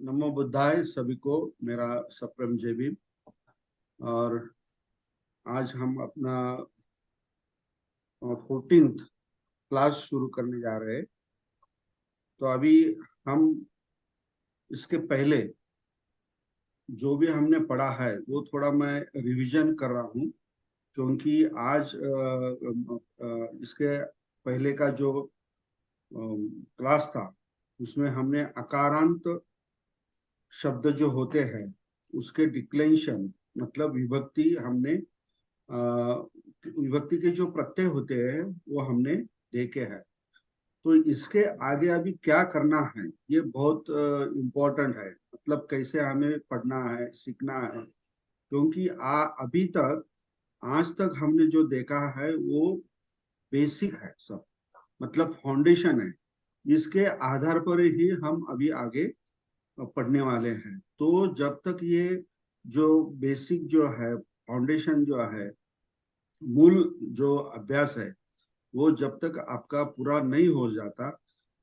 नमो बुद्धाय सभी को मेरा सप्रम जय भीम। और आज हम अपना 14th क्लास शुरू करने जा रहे हैं। तो अभी हम इसके पहले जो भी हमने पढ़ा है वो थोड़ा मैं रिवीजन कर रहा हूँ, क्योंकि आज इसके पहले का जो क्लास था उसमें हमने अकारांत शब्द जो होते हैं उसके डिक्लेंशन मतलब विभक्ति हमने विभक्ति के जो प्रत्यय होते हैं वो हमने देखे हैं। तो इसके आगे अभी क्या करना है ये बहुत इम्पोर्टेंट है, मतलब कैसे हमें पढ़ना है सीखना है। क्योंकि अभी तक आज तक हमने जो देखा है वो बेसिक है, सब मतलब फाउंडेशन है। इसके आधार पर ही हम अभी आगे पढ़ने वाले हैं। तो जब तक ये जो बेसिक जो है फाउंडेशन जो है मूल जो अभ्यास है वो जब तक आपका पूरा नहीं हो जाता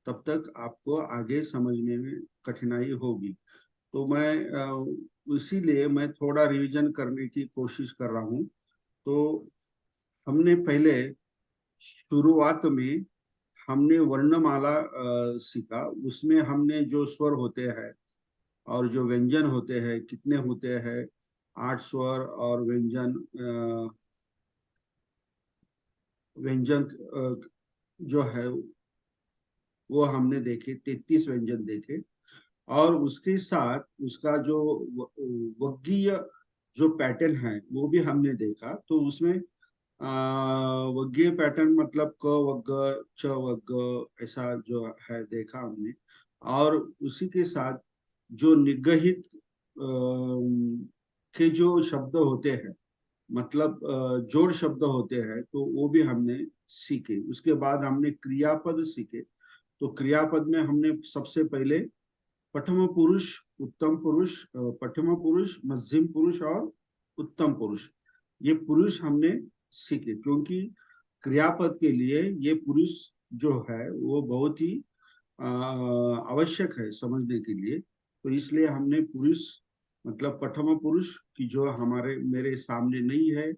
तब तक आपको आगे समझने में कठिनाई होगी। तो मैं इसीलिए मैं थोड़ा रिवीजन करने की कोशिश कर रहा हूँ। तो हमने पहले शुरुआत में हमने वर्णमाला सीखा। उसमें हमने जो स्वर होते हैं और जो व्यंजन होते हैं कितने होते हैं, 8 स्वर और व्यंजन व्यंजन जो है वो हमने देखे, 33 व्यंजन देखे। और उसके साथ उसका जो वर्गीय जो पैटर्न है वो भी हमने देखा। तो उसमें वर्गीय पैटर्न मतलब क वर्ग च वर्ग ऐसा जो है देखा हमने। और उसी के साथ जो निगहित के जो शब्द होते हैं मतलब जोड़ शब्द होते हैं तो वो भी हमने सीखे। उसके बाद हमने क्रियापद सीखे। तो क्रियापद में हमने सबसे पहले प्रथम पुरुष, उत्तम पुरुष, प्रथम पुरुष, मध्यम पुरुष और उत्तम पुरुष, ये पुरुष हमने सीखे। क्योंकि क्रियापद के लिए ये पुरुष जो है वो बहुत ही आवश्यक है समझने के लिए। तो इसलिए हमने पुरुष मतलब प्रथम पुरुष की जो हमारे मेरे सामने नहीं है,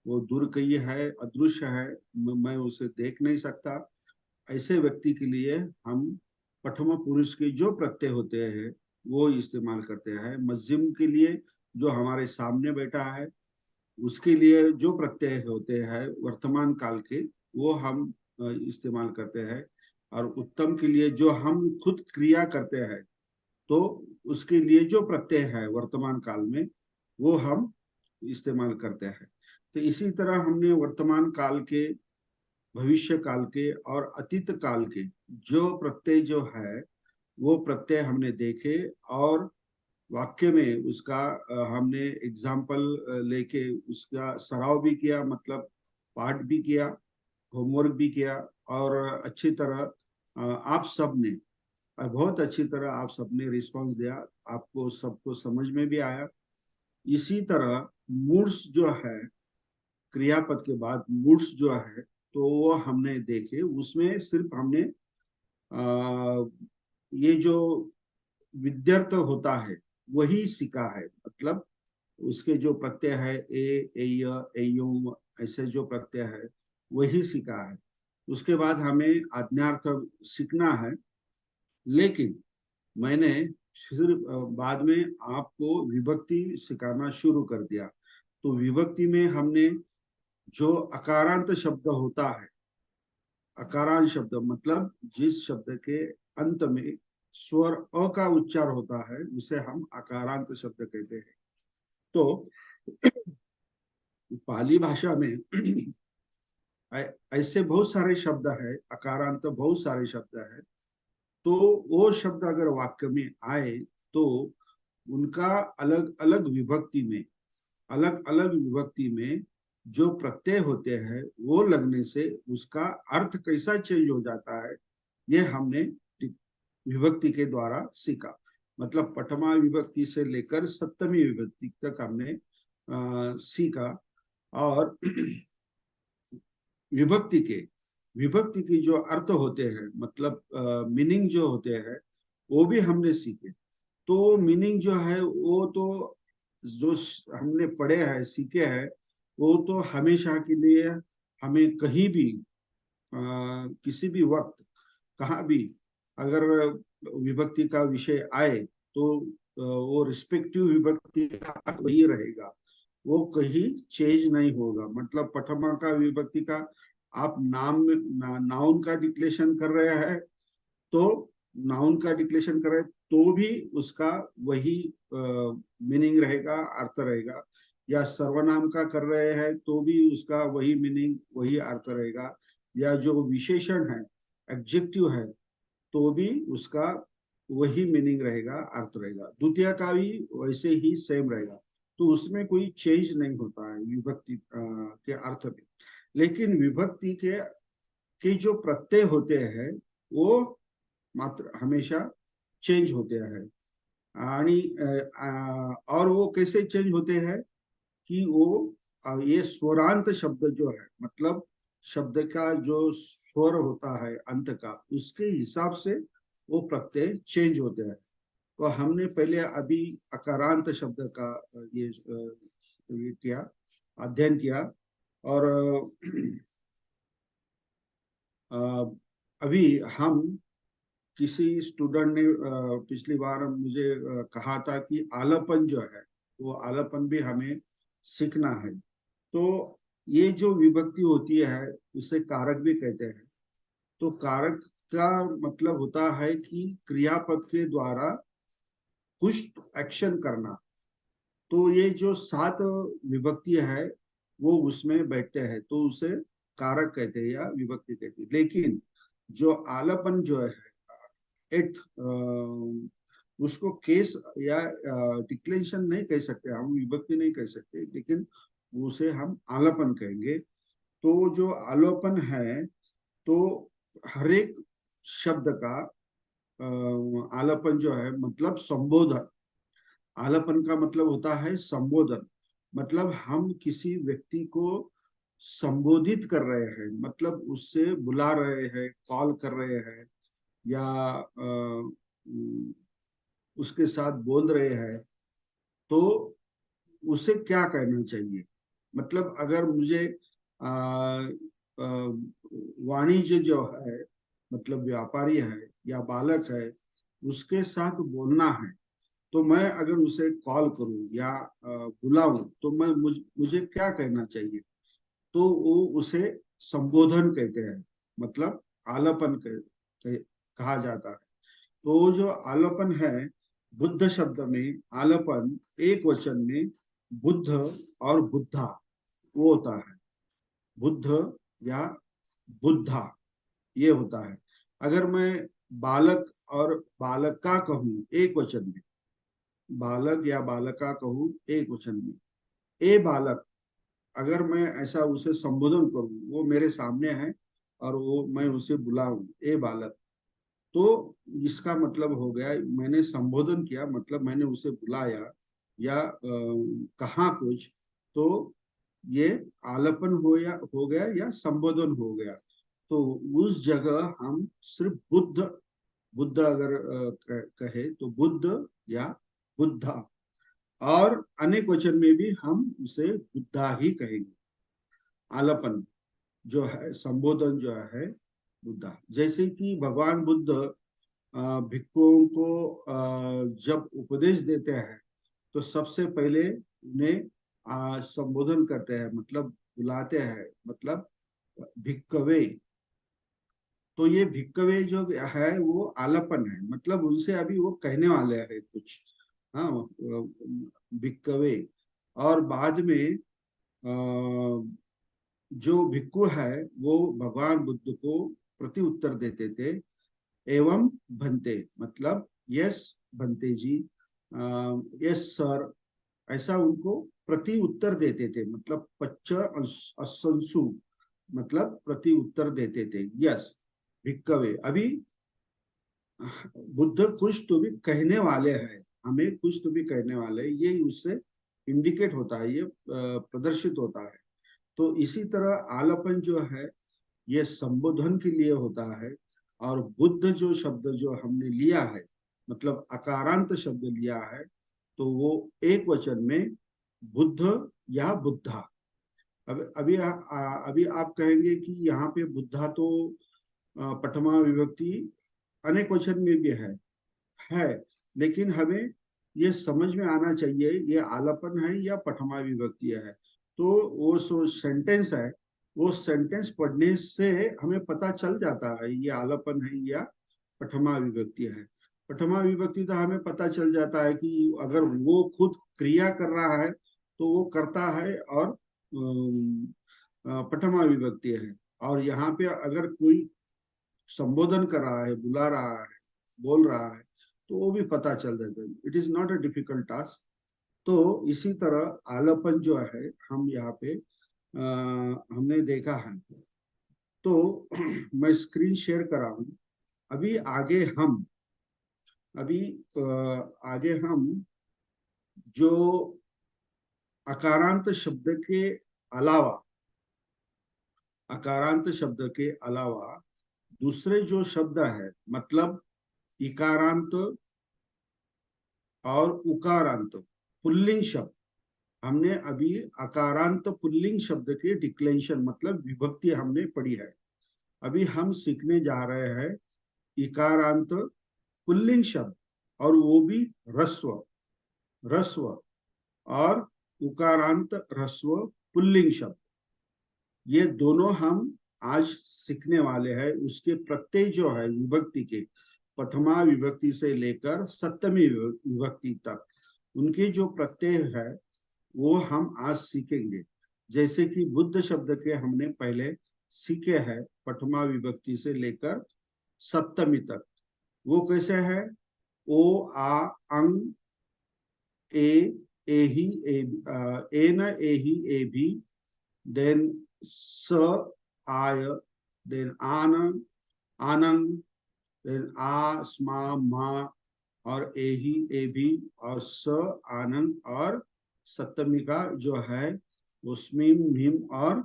वो दूर कहीं है, अदृश्य है, मैं उसे देख नहीं सकता। ऐसे व्यक्ति के लिए हम प्रथम पुरुष के जो प्रत्यय होते हैं वो इस्तेमाल करते हैं। मध्यम के लिए जो हमारे सामने बैठा है उसके लिए जो प्रत्यय होते हैं वर्तमान काल के वो हम इस्तेमाल करते हैं। और उत्तम के लिए जो हम खुद क्रिया करते हैं तो उसके लिए जो प्रत्यय है वर्तमान काल में वो हम इस्तेमाल करते हैं। तो इसी तरह हमने वर्तमान काल के, भविष्य काल के और अतीत काल के जो प्रत्यय जो है वो प्रत्यय हमने देखे। और वाक्य में उसका हमने एग्जाम्पल लेके उसका सराव भी किया, मतलब पाठ भी किया, होमवर्क भी किया। और अच्छी तरह आप सबने बहुत अच्छी तरह आप सबने रिस्पांस दिया, आपको सबको समझ में भी आया। इसी तरह मूड्स जो है क्रियापद के बाद मूड्स जो है तो वो हमने देखे। उसमें सिर्फ हमने ये जो विद्यर्थ होता है वही सीखा है, मतलब उसके जो प्रत्यय है ए एय एयुम ऐसे जो प्रत्यय है वही सीखा है। उसके बाद हमें आज्ञार्थ सीखना है। लेकिन मैंने फिर बाद में आपको विभक्ति सिखाना शुरू कर दिया। तो विभक्ति में हमने जो अकारांत शब्द होता है, अकारांत शब्द मतलब जिस शब्द के अंत में स्वर अ का उच्चार होता है उसे हम अकारांत शब्द कहते हैं। तो पाली भाषा में ऐसे बहुत सारे शब्द है, अकारांत बहुत सारे शब्द है। तो वो शब्द अगर वाक्य में आए तो उनका अलग अलग विभक्ति में, अलग अलग विभक्ति में जो प्रत्यय होते हैं वो लगने से उसका अर्थ कैसा चेंज हो जाता है ये हमने विभक्ति के द्वारा सीखा। मतलब प्रथमा विभक्ति से लेकर सप्तमी विभक्ति तक हमने सीखा। और विभक्ति के विभक्ति की जो अर्थ होते हैं मतलब मीनिंग जो होते हैं वो भी हमने सीखे। तो मीनिंग जो है वो तो जो हमने पढ़े हैं सीखे हैं वो तो हमेशा के लिए हमें कहीं भी किसी भी वक्त कहाँ भी अगर विभक्ति का विषय आए तो वो रिस्पेक्टिव विभक्ति का अर्थ वही रहेगा, वो कहीं चेंज नहीं होगा। मतलब प्रथमा का विभक्ति का आप नाउन का डिक्लेरेशन कर रहे हैं तो नाउन का डिक्लेरेशन करें तो भी उसका वही मीनिंग रहेगा, अर्थ रहेगा। या सर्वनाम का कर रहे हैं तो भी उसका वही मीनिंग वही अर्थ रहेगा। या जो विशेषण है एडजेक्टिव है तो भी उसका वही मीनिंग रहेगा, अर्थ रहेगा। द्वितीय का भी वैसे ही सेम रहेगा। तो उसमें कोई चेंज नहीं होता है विभक्ति के अर्थ में। लेकिन विभक्ति के जो प्रत्यय होते हैं वो मात्र हमेशा चेंज होते हैं। आणि और वो कैसे चेंज होते हैं कि वो ये स्वरांत शब्द जो है मतलब शब्द का जो स्वर होता है अंत का उसके हिसाब से वो प्रत्यय चेंज होते हैं। तो हमने पहले अभी अकारांत शब्द का ये किया, अध्ययन किया। और अभी हम किसी स्टूडेंट ने पिछली बार मुझे कहा था कि आलापन जो है वो आलापन भी हमें सीखना है। तो ये जो विभक्ति होती है उसे कारक भी कहते हैं। तो कारक का मतलब होता है कि क्रियापद के द्वारा कुछ एक्शन करना। तो ये जो 7 विभक्ति है वो उसमें बैठते हैं तो उसे कारक कहते हैं या विभक्ति कहते हैं। लेकिन जो आलापन जो है एट उसको केस या डिक्लेरेशन नहीं कह सकते, हम विभक्ति नहीं कह सकते, लेकिन उसे हम आलापन कहेंगे। तो जो आलापन है तो हर एक शब्द का आलापन जो है मतलब संबोधन। आलापन का मतलब होता है संबोधन। मतलब हम किसी व्यक्ति को संबोधित कर रहे हैं, मतलब उससे बुला रहे हैं, कॉल कर रहे हैं या उसके साथ बोल रहे हैं। तो उसे क्या करना चाहिए? मतलब अगर मुझे वाणिज्य जो है मतलब व्यापारी है या बालक है उसके साथ बोलना है तो मैं अगर उसे कॉल करूं या बुलाऊं तो मुझे क्या करना चाहिए? तो वो उसे संबोधन कहते हैं, मतलब आलापन कहा जाता है। तो जो आलापन है बुद्ध शब्द में आलापन एक वचन में बुद्ध और बुद्धा वो होता है। बुद्ध या बुद्धा ये होता है। अगर मैं बालक और बालका कहूँ एक वचन में, बालक या बालका कहूँ एक वचन में, ए बालक अगर मैं ऐसा उसे संबोधन करूं, वो मेरे सामने है और वो मैं उसे बुलाऊं ए बालक, तो इसका मतलब हो गया मैंने संबोधन किया, मतलब मैंने उसे बुलाया या कहा कुछ। तो ये आलापन हो गया या संबोधन हो गया। तो उस जगह हम सिर्फ बुद्ध बुद्ध अगर कहे तो बुद्ध या बुद्धा, और अनेक वचन में भी हम उसे बुद्धा ही कहेंगे। आलापन जो है संबोधन जो है बुद्धा। जैसे कि भगवान बुद्ध भिक्षुओं को जब उपदेश देते हैं तो सबसे पहले उन्हें संबोधन करते हैं, मतलब बुलाते हैं, मतलब भिक्कवे। तो ये भिक्कवे जो है वो आलापन है, मतलब उनसे अभी वो कहने वाले हैं कुछ। हाँ, भिक्कवे। और बाद में जो भिक्खु है वो भगवान बुद्ध को प्रति उत्तर देते थे, एवं भंते, मतलब यस भंते जी, यस सर, ऐसा उनको प्रति उत्तर देते थे। मतलब पच्च असंसु, मतलब प्रति उत्तर देते थे यस भिक्कवे। अभी बुद्ध कुछ तो भी कहने वाले हैं, हमें कुछ तो भी कहने वाले हैं, ये उससे इंडिकेट होता है, ये प्रदर्शित होता है। तो इसी तरह आलापन जो है ये संबोधन के लिए होता है। और बुद्ध जो शब्द जो हमने लिया है मतलब अकारांत शब्द लिया है, तो वो एक वचन में बुद्ध या बुद्धा। अब अभी आप कहेंगे कि यहाँ पे बुद्धा तो प्रथमा विभक्ति अनेक वचन में भी है, लेकिन हमें ये समझ में आना चाहिए ये आलापन है या प्रथमा विभक्ति है। तो वो जो सेंटेंस है, वो सेंटेंस पढ़ने से हमें पता चल जाता है ये आलापन है या प्रथमा विभक्ति है। प्रथमा विभक्ति तो हमें पता चल जाता है कि अगर वो खुद क्रिया कर रहा है तो वो करता है, और प्रथमा विभक्ति है। और यहाँ पे अगर कोई संबोधन कर रहा है, बुला रहा है, बोल रहा है, तो वो भी पता चल जाता है। It is not a difficult task. तो इसी तरह आलापन जो है हम यहाँ पे हमने देखा है। तो मैं स्क्रीन शेयर करा हूँ। अभी अभी आगे हम जो अकारांत शब्द के अलावा अकारांत शब्द के अलावा दूसरे जो शब्द है, मतलब इकारांत और उकारांत पुल्लिंग शब्द, हमने अभी अकारांत पुल्लिंग शब्द के डिक्लेंशन मतलब विभक्ति हमने पढ़ी है। अभी हम सीखने जा रहे हैं इकारांत पुल्लिंग शब्द, और वो भी रस्व रस्व और उकारांत रस्व पुल्लिंग शब्द। ये दोनों हम आज सीखने वाले हैं। उसके प्रत्यय जो है विभक्ति के, प्रथमा विभक्ति से लेकर सप्तमी विभक्ति तक, उनके जो प्रत्यय है वो हम आज सीखेंगे। जैसे कि बुद्ध शब्द के हमने पहले सीखे हैं प्रथमा विभक्ति से लेकर सप्तमी तक। वो कैसे है? ओ आ अंग ए एही ए न एही ए भी, देन स आय, देन आनंद आनंद, देन आ स्मा मा, और एही ए भी, और स आनंद, और सप्तमी का जो है वो स्मीम भीम और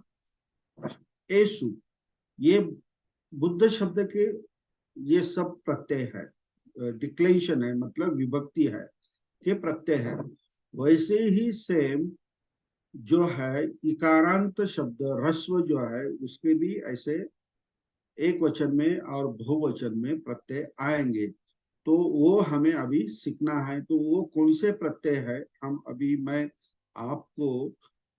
एसु। ये बुद्ध शब्द के ये सब प्रत्यय है, डिक्लेंशन है, मतलब विभक्ति है के प्रत्यय है। वैसे ही सेम जो है इकारांत शब्द ह्रस्व जो है उसके भी ऐसे एक वचन में और बहुवचन में प्रत्यय आएंगे। तो वो हमें अभी सीखना है। तो वो कौन से प्रत्यय है हम अभी मैं आपको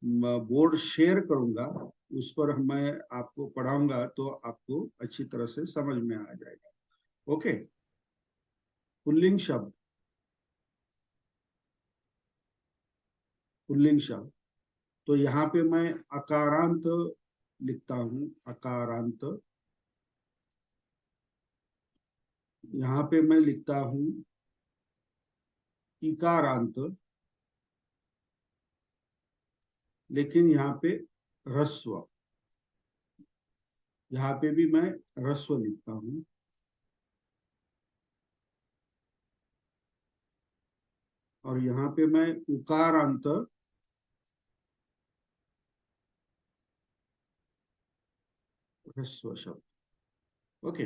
बोर्ड शेयर करूंगा, उस पर मैं आपको पढ़ाऊंगा तो आपको अच्छी तरह से समझ में आ जाएगा। ओके। पुल्लिंग शब्द, पुल्लिंग शब्द। तो यहाँ पे मैं अकारांत लिखता हूँ, अकारांत। यहाँ पे मैं लिखता हूँ इकारांत, लेकिन यहाँ पे ह्रस्व, यहाँ पे भी मैं ह्रस्व लिखता हूँ। और यहाँ पे मैं उकारांत ह्रस्व शब्द। ओके।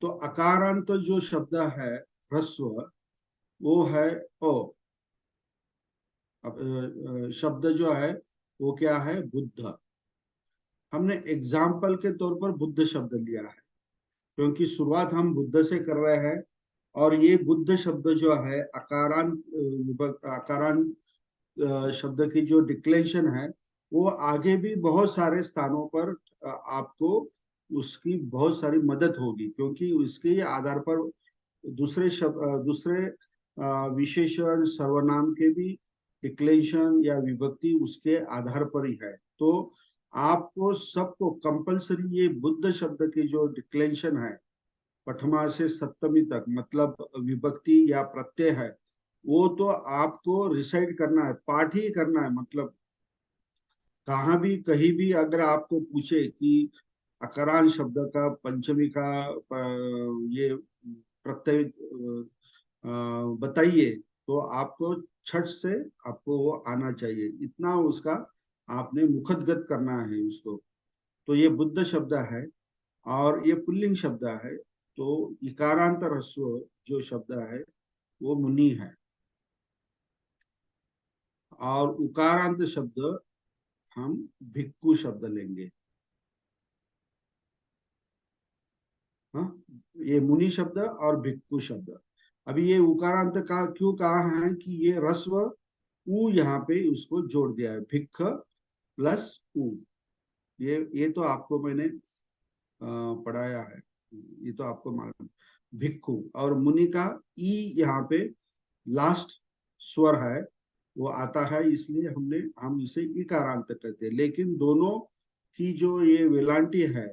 तो अकारांत जो शब्द है ह्रस्व, वो है ओ। अब शब्द जो है वो क्या है? बुद्ध। हमने एग्जाम्पल के तौर पर बुद्ध शब्द लिया है, क्योंकि शुरुआत हम बुद्ध से कर रहे हैं। और ये बुद्ध शब्द जो है अकारांत शब्द की जो डिक्लेंशन है वो आगे भी बहुत सारे स्थानों पर आपको उसकी बहुत सारी मदद होगी, क्योंकि उसके आधार पर दूसरे शब्द दूसरे विशेषण सर्वनाम के भी डिक्लेंशन या विभक्ति उसके आधार पर ही है। तो आपको सबको कंपलसरी ये बुद्ध शब्द की जो डिक्लेंशन है प्रथमा से सप्तमी तक, मतलब विभक्ति या प्रत्यय है, वो तो आपको रिसाइड करना है, पाठ ही करना है। मतलब कहाँ भी कहीं भी अगर आपको पूछे कि अकारान शब्द का पंचमी का ये प्रत्यय बताइए, तो आपको छठ से आपको वो आना चाहिए, इतना उसका आपने मुखदगत करना है उसको। तो ये बुद्ध शब्द है और ये पुल्लिंग शब्द है। तो इकारांत ह्रस्व जो शब्द है वो मुनि है, और उकारांत शब्द हम भिक्खु शब्द लेंगे। हाँ, ये मुनि शब्द और भिक्खु शब्द। अभी ये उकारांत का क्यों कहा है कि ये ह्रस्व ऊ यहाँ पे उसको जोड़ दिया है, भिक्ख प्लस ऊ। ये तो आपको मैंने पढ़ाया है, ये तो आपको मालूम। भिक्खु और मुनि का ई यहाँ पे लास्ट स्वर है, वो आता है, इसलिए हम इसे इकारांत कहते हैं। लेकिन दोनों की जो ये वेलांटी है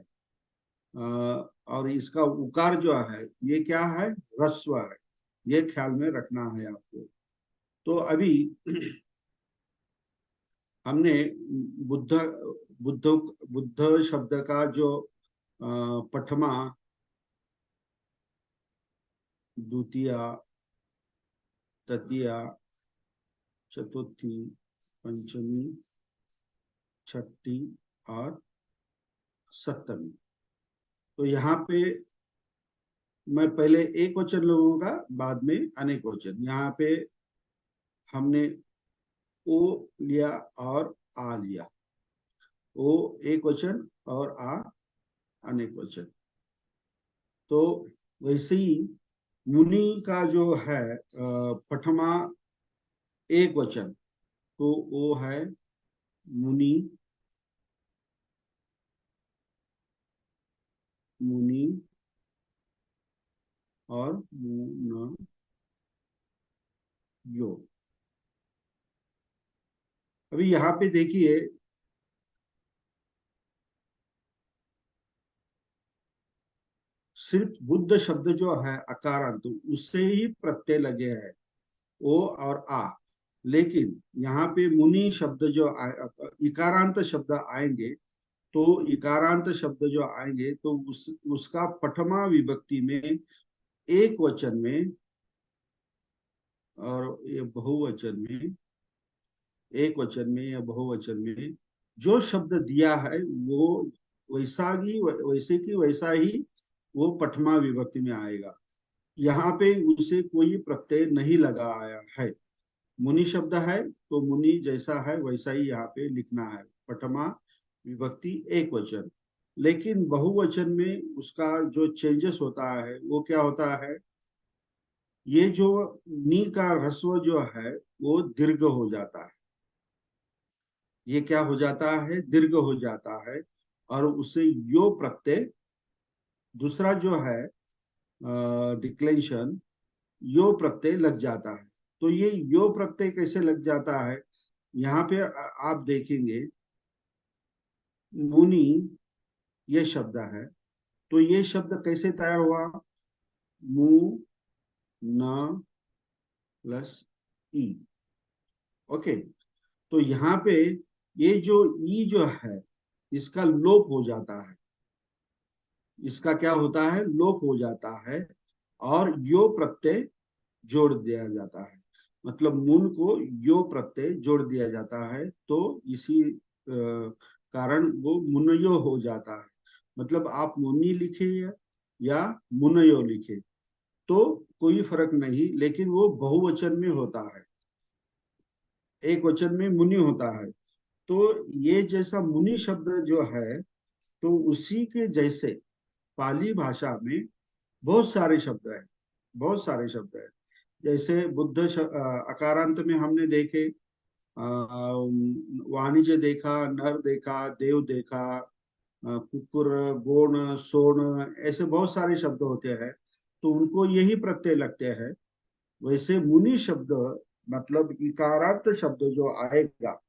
और इसका उकार जो है ये क्या है, ह्रस्व है। ये ख्याल में रखना है आपको। तो अभी हमने बुद्ध बुद्ध बुद्ध शब्द का जो प्रथमा, द्वितीया, तृतीया, चतुर्थी, पंचमी, छठी और सप्तमी, तो यहाँ पे मैं पहले एक वचन लूंगा, बाद में अनेक वचन। यहाँ पे हमने ओ लिया और आ लिया, ओ एक वचन और आ अनेक वचन। तो वैसे ही मुनि का जो है प्रथमा एक वचन, तो वो है मुनि, मुनि और मुन यो। अभी यहाँ पे देखिए, सिर्फ बुद्ध शब्द जो है अकारांत, उससे ही प्रत्यय लगे हैं, ओ और आ। लेकिन यहाँ पे मुनि शब्द जो इकारांत शब्द आएंगे, तो इकारांत शब्द जो आएंगे तो उसका प्रथमा विभक्ति में एक वचन में और ये बहुवचन में, एक वचन में या बहुवचन में जो शब्द दिया है वो वैसे की वैसा ही वो प्रथमा विभक्ति में आएगा। यहाँ पे उसे कोई प्रत्यय नहीं लगाया है। मुनि शब्द है तो मुनि जैसा है वैसा ही यहाँ पे लिखना है, प्रथमा विभक्ति एक वचन। लेकिन बहुवचन में उसका जो चेंजेस होता है वो क्या होता है, ये जो नी का ह्रस्व जो है वो दीर्घ हो जाता है। ये क्या हो जाता है, दीर्घ हो जाता है, और उसे यो प्रत्यय, दूसरा जो है डिक्लेंशन, यो प्रत्यय लग जाता है। तो ये यो प्रत्यय कैसे लग जाता है, यहाँ पे आप देखेंगे मुनि ये शब्द है, तो ये शब्द कैसे तैयार हुआ, मु न प्लस ई। ओके, तो यहाँ पे ये जो ई जो है इसका लोप हो जाता है, इसका क्या होता है, लोप हो जाता है, और यो प्रत्यय जोड़ दिया जाता है। मतलब मुन को यो प्रत्यय जोड़ दिया जाता है, तो इसी कारण वो मुनयो हो जाता है। मतलब आप मुनि लिखे या मुनयो लिखे तो कोई फर्क नहीं, लेकिन वो बहुवचन में होता है, एक वचन में मुनि होता है। तो ये जैसा मुनि शब्द जो है, तो उसी के जैसे पाली भाषा में बहुत सारे शब्द है, बहुत सारे शब्द है। जैसे अकारांत में हमने देखे, वाणिज्य देखा, नर देखा, देव देखा, कुकुर, गोण, सोण, ऐसे बहुत सारे शब्द होते हैं, तो उनको यही प्रत्यय लगते हैं। वैसे मुनि शब्द मतलब इकारांत शब्द जो आएगा,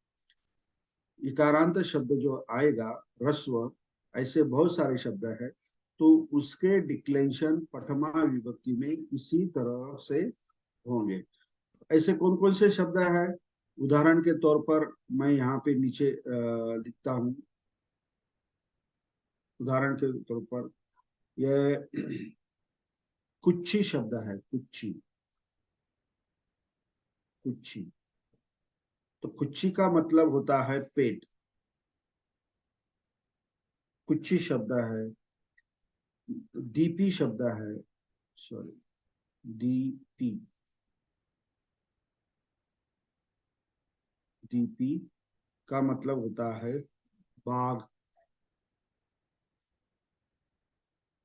इकारांत शब्द जो आएगा ह्रस्व, ऐसे बहुत सारे शब्द है, तो उसके डिक्लेंशन प्रथमा विभक्ति में इसी तरह से होंगे। ऐसे कौन कौन से शब्द है, उदाहरण के तौर पर मैं यहाँ पे नीचे लिखता हूँ। उदाहरण के तौर पर यह कुच्छी शब्द है, कुच्छी, कुच्छी। तो कुच्छी का मतलब होता है पेट, कुच्छी शब्द है। दीपी शब्द है, सॉरी, दीपी, दीपी का मतलब होता है बाघ।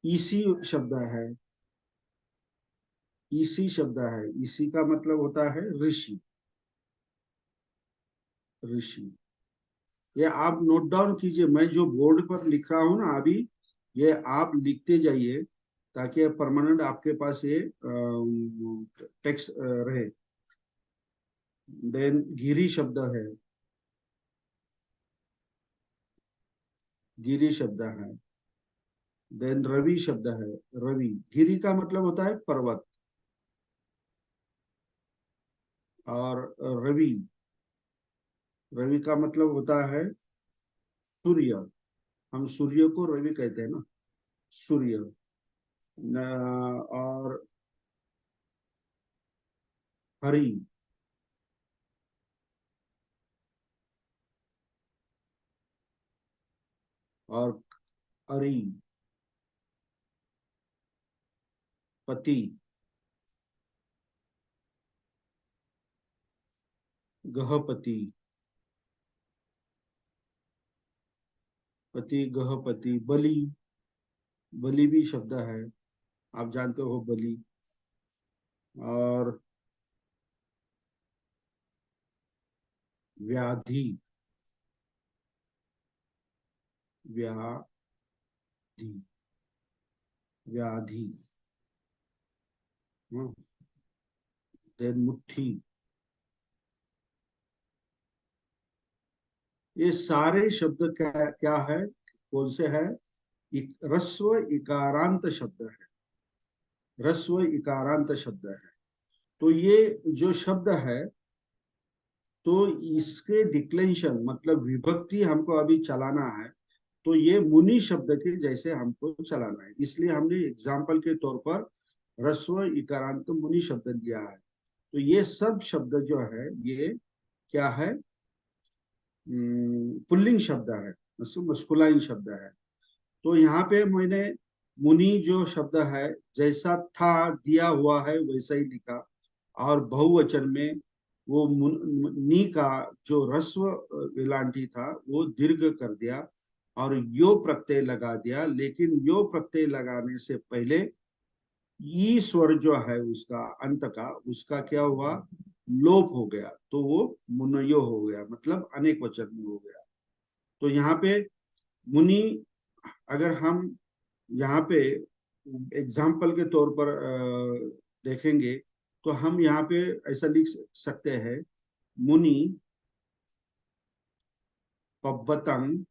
ईसी शब्द है, ईसी शब्द है, ईसी का मतलब होता है ऋषि, ऋषि। ये आप नोट डाउन कीजिए, मैं जो बोर्ड पर लिख रहा हूँ ना अभी, ये आप लिखते जाइए ताकि परमानेंट आपके पास ये टेक्स्ट रहे। देन गिरी शब्द है, गिरी शब्द है। देन रवि शब्द है, रवि। गिरी का मतलब होता है पर्वत, और रवि, रवि का मतलब होता है सूर्य। हम सूर्य को रवि कहते हैं ना, सूर्य। और हरि, और अरि, पति, गहपति, पति गहपति। बलि, बलि भी शब्द है, आप जानते हो बलि। और व्याधि, व्याधि, व्याधि। देन मुट्ठी। ये सारे शब्द क्या क्या है, कौन से है? रस्व इकारांत शब्द है, रस्व इकारांत शब्द है। तो ये जो शब्द है, तो इसके डिक्लेंशन मतलब विभक्ति हमको अभी चलाना है। तो ये मुनि शब्द के जैसे हमको चलाना है, इसलिए हमने एग्जाम्पल के तौर पर रस्व इकारांत मुनि शब्द लिया है। तो ये सब शब्द जो है ये क्या है? पुल्लिंग शब्द है, मस्कुलाइन शब्द है। तो यहाँ पे मैंने मुनि जो शब्द है जैसा था दिया हुआ है वैसा ही लिखा, और बहुवचन में वो नी का जो ह्रस्व विलांटी था वो दीर्घ कर दिया, और यो प्रत्यय लगा दिया। लेकिन यो प्रत्यय लगाने से पहले ई स्वर जो है उसका अंत का, उसका क्या हुआ? लोप हो गया, तो वो मुनयो हो गया, मतलब अनेक वचन में हो गया। तो यहाँ पे मुनि, अगर हम यहाँ पे एग्जाम्पल के तौर पर देखेंगे, तो हम यहाँ पे ऐसा लिख सकते हैं, मुनि पब्बतं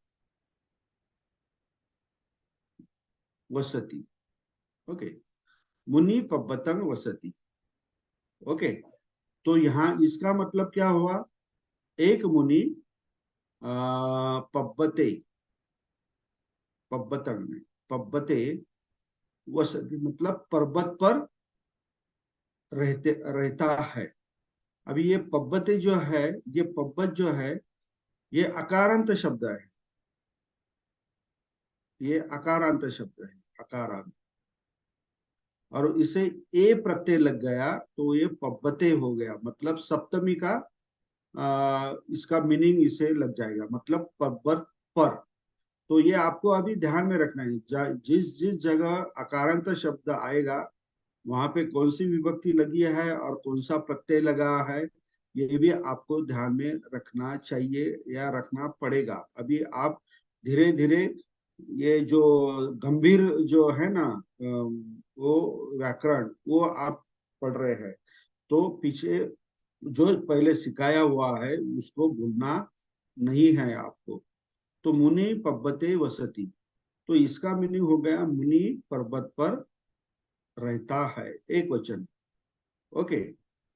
वसति। ओके, मुनि पब्बतं वसति। ओके, तो यहाँ इसका मतलब क्या हुआ? एक मुनि पब्बते, पब्बतं में पब्बते वसति मतलब पर्वत पर रहता है। अभी ये पब्बते जो है, ये पब्बत जो है, ये अकारांत शब्द है, ये अकारांत शब्द है, अकारांत। और इसे ए प्रत्यय लग गया तो ये पब्बते हो गया, मतलब सप्तमी का इसका मीनिंग इसे लग जाएगा, मतलब पब्बत पर। तो ये आपको अभी ध्यान में रखना है, जिस जिस जगह अकारांत शब्द आएगा वहां पे कौन सी विभक्ति लगी है और कौन सा प्रत्यय लगा है, ये भी आपको ध्यान में रखना चाहिए या रखना पड़ेगा। अभी आप धीरे धीरे ये जो गंभीर जो है ना वो व्याकरण वो आप पढ़ रहे हैं, तो पीछे जो पहले सिखाया हुआ है उसको भूलना नहीं है आपको। तो मुनि पब्बते वसति, तो इसका मीनिंग हो गया मुनि पर्वत पर रहता है, एक वचन। ओके,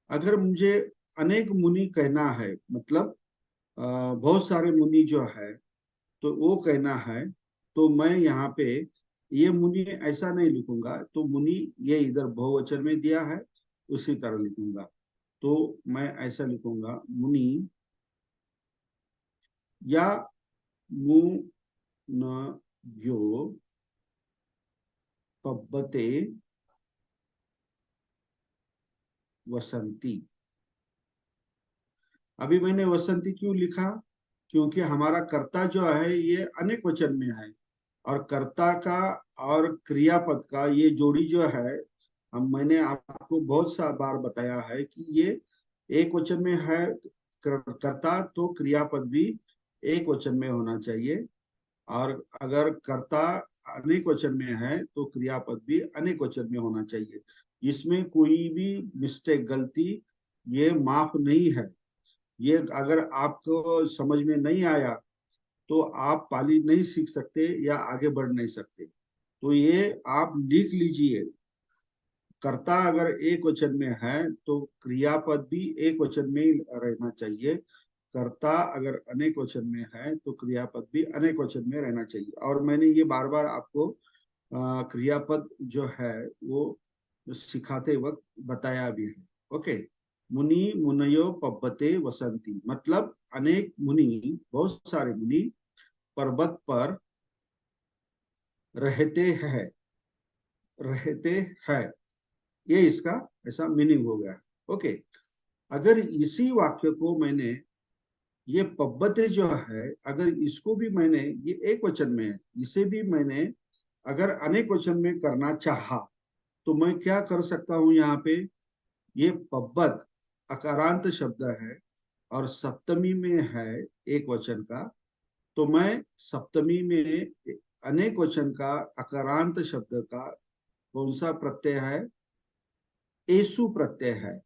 अगर मुझे अनेक मुनि कहना है, मतलब बहुत सारे मुनि जो है, तो वो कहना है, तो मैं यहाँ पे ये मुनि ऐसा नहीं लिखूंगा, तो मुनि ये इधर बहुवचन में दिया है उसी तरह लिखूंगा। तो मैं ऐसा लिखूंगा, मुनि या मु न यो पब्बते वसंती। अभी मैंने वसंती क्यों लिखा? क्योंकि हमारा कर्ता जो है ये अनेक वचन में है, और कर्ता का और क्रियापद का ये जोड़ी जो है, हम मैंने आपको बहुत सा बार बताया है कि ये एक वचन में है कर्ता, तो क्रियापद भी एक वचन में होना चाहिए। और अगर कर्ता अनेक वचन में है तो क्रियापद भी अनेक वचन में होना चाहिए। इसमें कोई भी मिस्टेक, गलती ये माफ नहीं है। ये अगर आपको समझ में नहीं आया तो आप पाली नहीं सीख सकते या आगे बढ़ नहीं सकते। तो ये आप लिख लीजिए, कर्ता अगर एक वचन में है तो क्रियापद भी एक वचन में ही रहना चाहिए। कर्ता अगर अनेक वचन में है तो क्रियापद भी अनेक वचन में रहना चाहिए। और मैंने ये बार बार आपको क्रियापद जो है वो सिखाते वक्त बताया भी है। ओके। मुनि मुनयो पब्बते वसंती, मतलब अनेक मुनि, बहुत सारे मुनि पर्वत पर रहते हैं, रहते हैं, ये इसका ऐसा मीनिंग हो गया। ओके। अगर इसी वाक्य को मैंने, ये पब्बते जो है, अगर इसको भी मैंने, ये एक वचन में है, इसे भी मैंने अगर अनेक वचन में करना चाहा तो मैं क्या कर सकता हूं यहाँ पे? ये पब्बत अकारांत शब्द है और सप्तमी में है एक वचन का, तो मैं सप्तमी में अनेक वचन का अकारांत शब्द का कौन सा प्रत्यय है? एसु प्रत्यय है।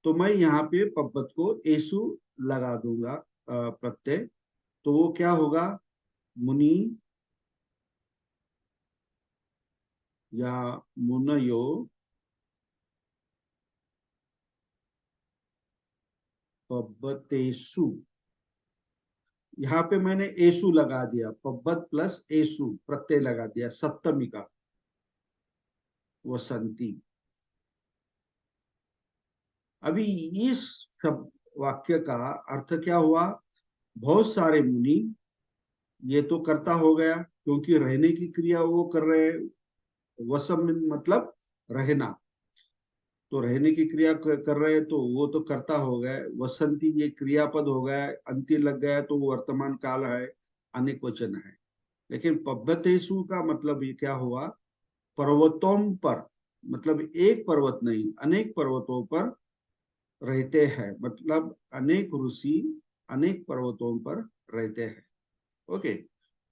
तो मैं यहाँ पे पब्बत को एसु लगा दूंगा प्रत्यय। तो वो क्या होगा? मुनि या मुनयो पब्बतेसु। यहाँ पे मैंने एसु लगा दिया, पब्बत प्लस एसु प्रत्यय लगा दिया, सप्तमी का, वसंती। अभी इस शब्द वाक्य का अर्थ क्या हुआ? बहुत सारे मुनि, ये तो कर्ता हो गया क्योंकि रहने की क्रिया वो कर रहे हैं। वसम मतलब रहना, तो रहने की क्रिया कर रहे हैं, तो वो तो कर्ता हो गए। वसंती ये क्रियापद हो गया, अंति लग गया तो वो वर्तमान काल है, अनेक वचन है। लेकिन पब्बतेसु का मतलब ये क्या हुआ? पर्वतों पर, मतलब एक पर्वत नहीं, अनेक पर्वतों पर रहते हैं, मतलब अनेक ऋषि अनेक पर्वतों पर रहते हैं। ओके।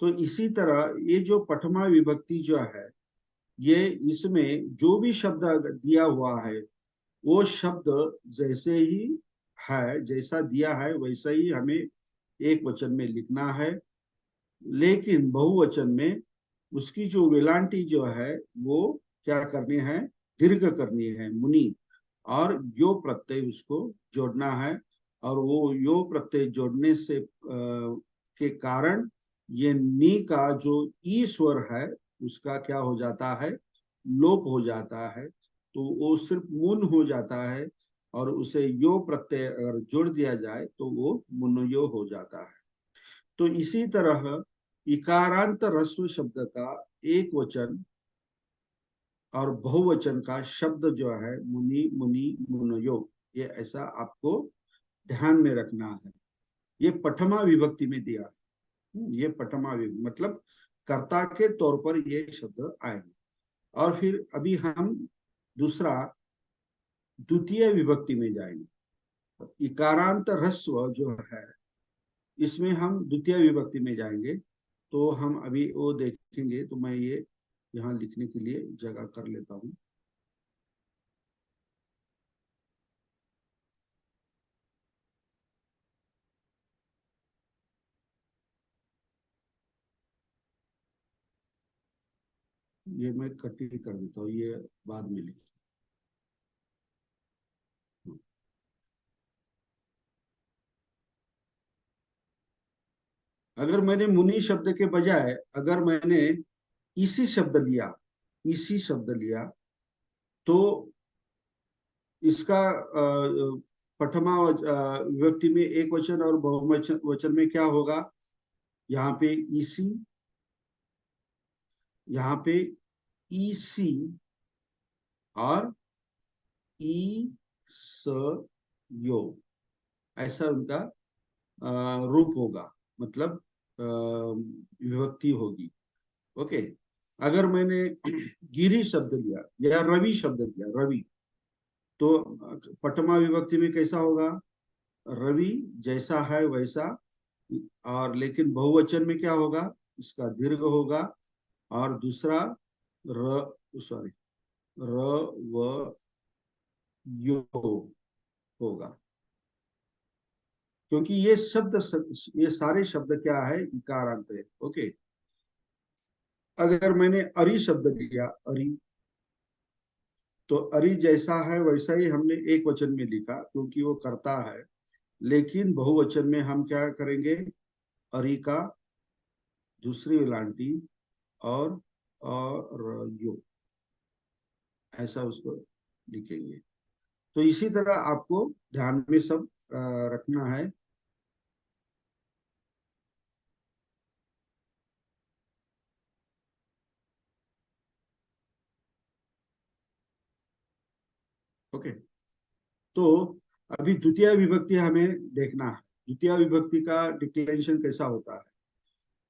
तो इसी तरह ये जो पठमा विभक्ति जो है, ये इसमें जो भी शब्द दिया हुआ है वो शब्द जैसे ही है, जैसा दिया है वैसा ही हमें एक वचन में लिखना है। लेकिन बहुवचन में उसकी जो वेलांटी जो है वो क्या करनी है? दीर्घ करनी है, मुनि, और यो प्रत्यय उसको जोड़ना है। और वो यो प्रत्यय जोड़ने से के कारण ये नी का जो ई स्वर है उसका क्या हो जाता है? लोप हो जाता है। तो वो सिर्फ मुन हो जाता है, और उसे यो प्रत्यय अगर जोड़ दिया जाए तो वो मुनयो हो जाता है। तो इसी तरह इकारांत ह्रस्व शब्द का एक वचन और बहुवचन का शब्द जो है मुनि मुनि मुनयो, ये ऐसा आपको ध्यान में रखना है। ये पठमा विभक्ति में दिया है। ये पठमा विभक्ति मतलब कर्ता के तौर पर ये शब्द आएंगे। और फिर अभी हम दूसरा द्वितीय विभक्ति में जाएंगे। इकारांत ह्रस्व जो है, इसमें हम द्वितीय विभक्ति में जाएंगे। तो हम अभी वो देखेंगे, तो मैं ये यहाँ लिखने के लिए जगह कर लेता हूँ। ये मैं कट ही कर देता हूँ, ये बाद में लिख। अगर मैंने मुनि शब्द के बजाय अगर मैंने इसी शब्द लिया, इसी शब्द लिया, तो इसका प्रथमा विभक्ति में एक वचन और बहुवचन वचन में क्या होगा? यहाँ पे इसी, यहाँ पे ई सी और ई स यो, ऐसा उनका रूप होगा, मतलब विभक्ति होगी। ओके। अगर मैंने गिरी शब्द लिया या रवि शब्द लिया, रवि, तो पटमा विभक्ति में कैसा होगा? रवि जैसा है वैसा, और लेकिन बहुवचन में क्या होगा? इसका दीर्घ होगा। और दूसरा र सॉरी र व यो होगा, क्योंकि ये सारे शब्द क्या है? इकारांत है। ओके। अगर मैंने अरि शब्द लिया, अरि, तो अरि जैसा है वैसा ही हमने एक वचन में लिखा क्योंकि वो करता है, लेकिन बहुवचन में हम क्या करेंगे? अरि का दूसरी विलांटी और यो, ऐसा उसको लिखेंगे। तो इसी तरह आपको ध्यान में सब रखना है। ओके। तो अभी द्वितीय विभक्ति हमें देखना है, द्वितीय विभक्ति का डिक्लेरेशन कैसा होता है।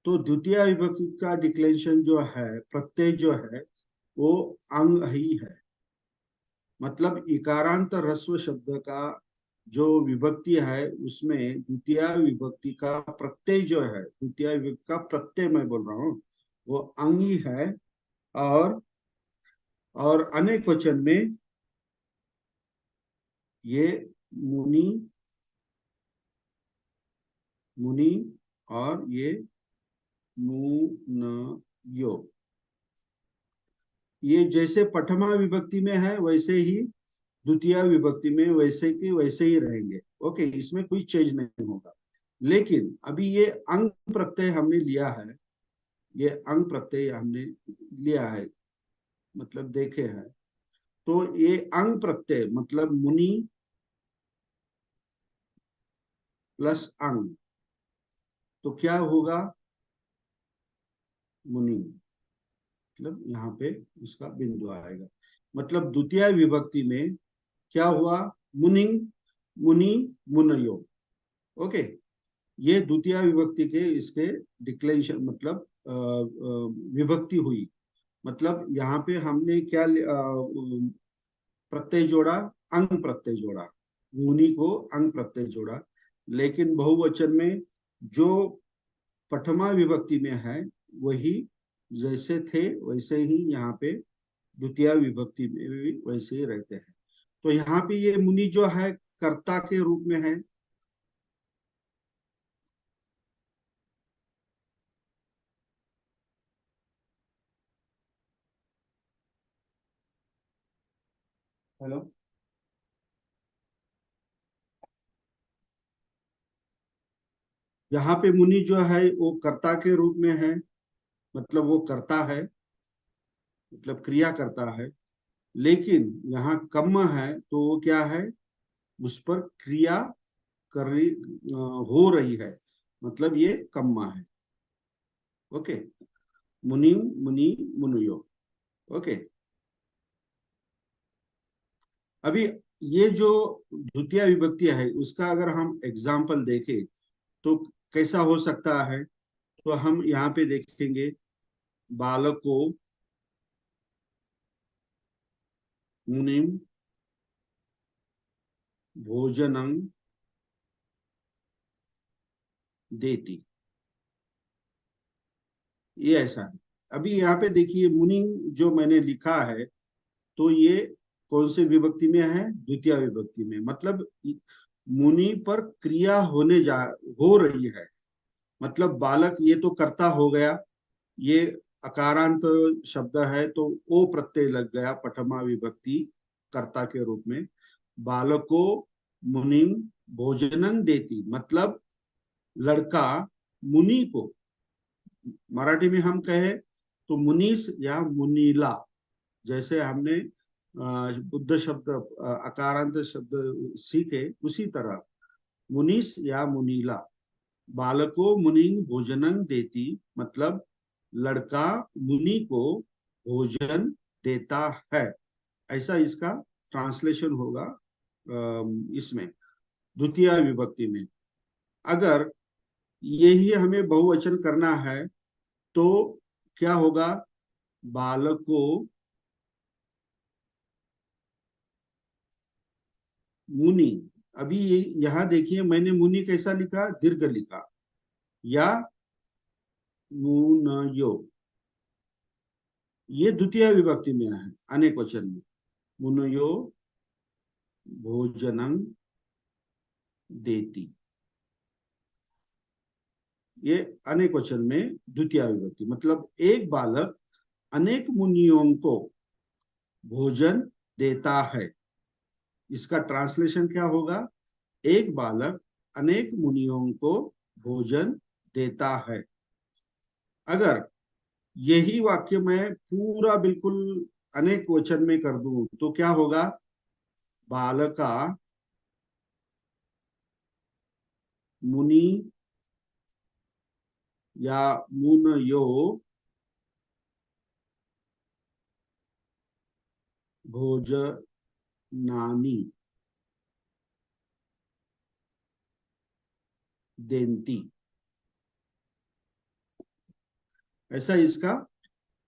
तो द्वितीय विभक्ति का डिक्लेरेशन जो है, प्रत्यय जो है, वो अंग ही है। मतलब इकारांत ह्रस्व शब्द का जो विभक्ति है, उसमें द्वितीय विभक्ति का प्रत्यय जो है, द्वितीय विभक्ति का प्रत्यय मैं बोल रहा हूँ, वो अंग ही है। और अनेक वचन में ये मुनि, मुनि, और ये मुनयो, ये जैसे प्रथमा विभक्ति में है वैसे ही द्वितीय विभक्ति में वैसे के वैसे ही रहेंगे। ओके, इसमें कोई चेंज नहीं होगा। लेकिन अभी ये अंग प्रत्यय हमने लिया है, ये अंग प्रत्यय हमने लिया है, मतलब देखे हैं। तो ये अंग प्रत्यय मतलब मुनि प्लस अंग, तो क्या होगा? मुनि, मतलब यहाँ पे उसका बिंदु आएगा। मतलब द्वितीय विभक्ति में क्या हुआ? मुनिंग, मुनि, मुनयो। ओके। ये द्वितीय विभक्ति के इसके डिक्लेरेशन, मतलब विभक्ति हुई। मतलब यहाँ पे हमने क्या प्रत्यय जोड़ा? अंग प्रत्यय जोड़ा, मुनि को अंग प्रत्यय जोड़ा। लेकिन बहुवचन में जो प्रथमा विभक्ति में है, वही जैसे थे वैसे ही यहाँ पे द्वितीय विभक्ति में भी वैसे ही रहते हैं। तो यहाँ पे ये मुनि जो है कर्ता के रूप में है। हेलो। यहाँ पे मुनि जो है वो कर्ता के रूप में है, मतलब वो करता है, मतलब क्रिया करता है। लेकिन यहाँ कम है तो वो क्या है? उस पर क्रिया कर रही, हो रही है, मतलब ये कम्मा है। ओके। मुनि, मुनि, मुनियो। ओके। अभी ये जो द्वितीय विभक्ति है उसका अगर हम एग्जाम्पल देखें तो कैसा हो सकता है? तो हम यहाँ पे देखेंगे, बालक को मुनिम भोजनं देती, ये ऐसा है। अभी यहाँ पे देखिए, मुनि जो मैंने लिखा है, तो ये कौन से विभक्ति में है? द्वितीय विभक्ति में। मतलब मुनि पर क्रिया हो रही है, मतलब बालक ये तो कर्ता हो गया, ये अकारांत शब्द है तो ओ प्रत्यय लग गया प्रथमा विभक्ति कर्ता के रूप में। बालक को मुनिम भोजनन देती, मतलब लड़का मुनि को, मराठी में हम कहे तो मुनीस या मुनीला, जैसे हमने बुद्ध शब्द अकारांत शब्द सीखे, उसी तरह मुनीस या मुनीला, बालको मुनि भोजनं देती, मतलब लड़का मुनि को भोजन देता है, ऐसा इसका ट्रांसलेशन होगा इसमें द्वितीय विभक्ति में। अगर यही हमें बहुवचन करना है तो क्या होगा, बालकों मुनि। अभी यहाँ देखिए मैंने मुनि कैसा लिखा, दीर्घ लिखा, या मुनयो, ये द्वितीय विभक्ति में है अनेक वचन में। मुनयो भोजनं देती, ये अनेक वचन में द्वितीय विभक्ति, मतलब एक बालक अनेक मुनियों को भोजन देता है। इसका ट्रांसलेशन क्या होगा, एक बालक अनेक मुनियों को भोजन देता है। अगर यही वाक्य मैं पूरा बिल्कुल अनेक वचन में कर दूं तो क्या होगा, बालका मुनि या मुनयो भोजनानि देन्ति, ऐसा इसका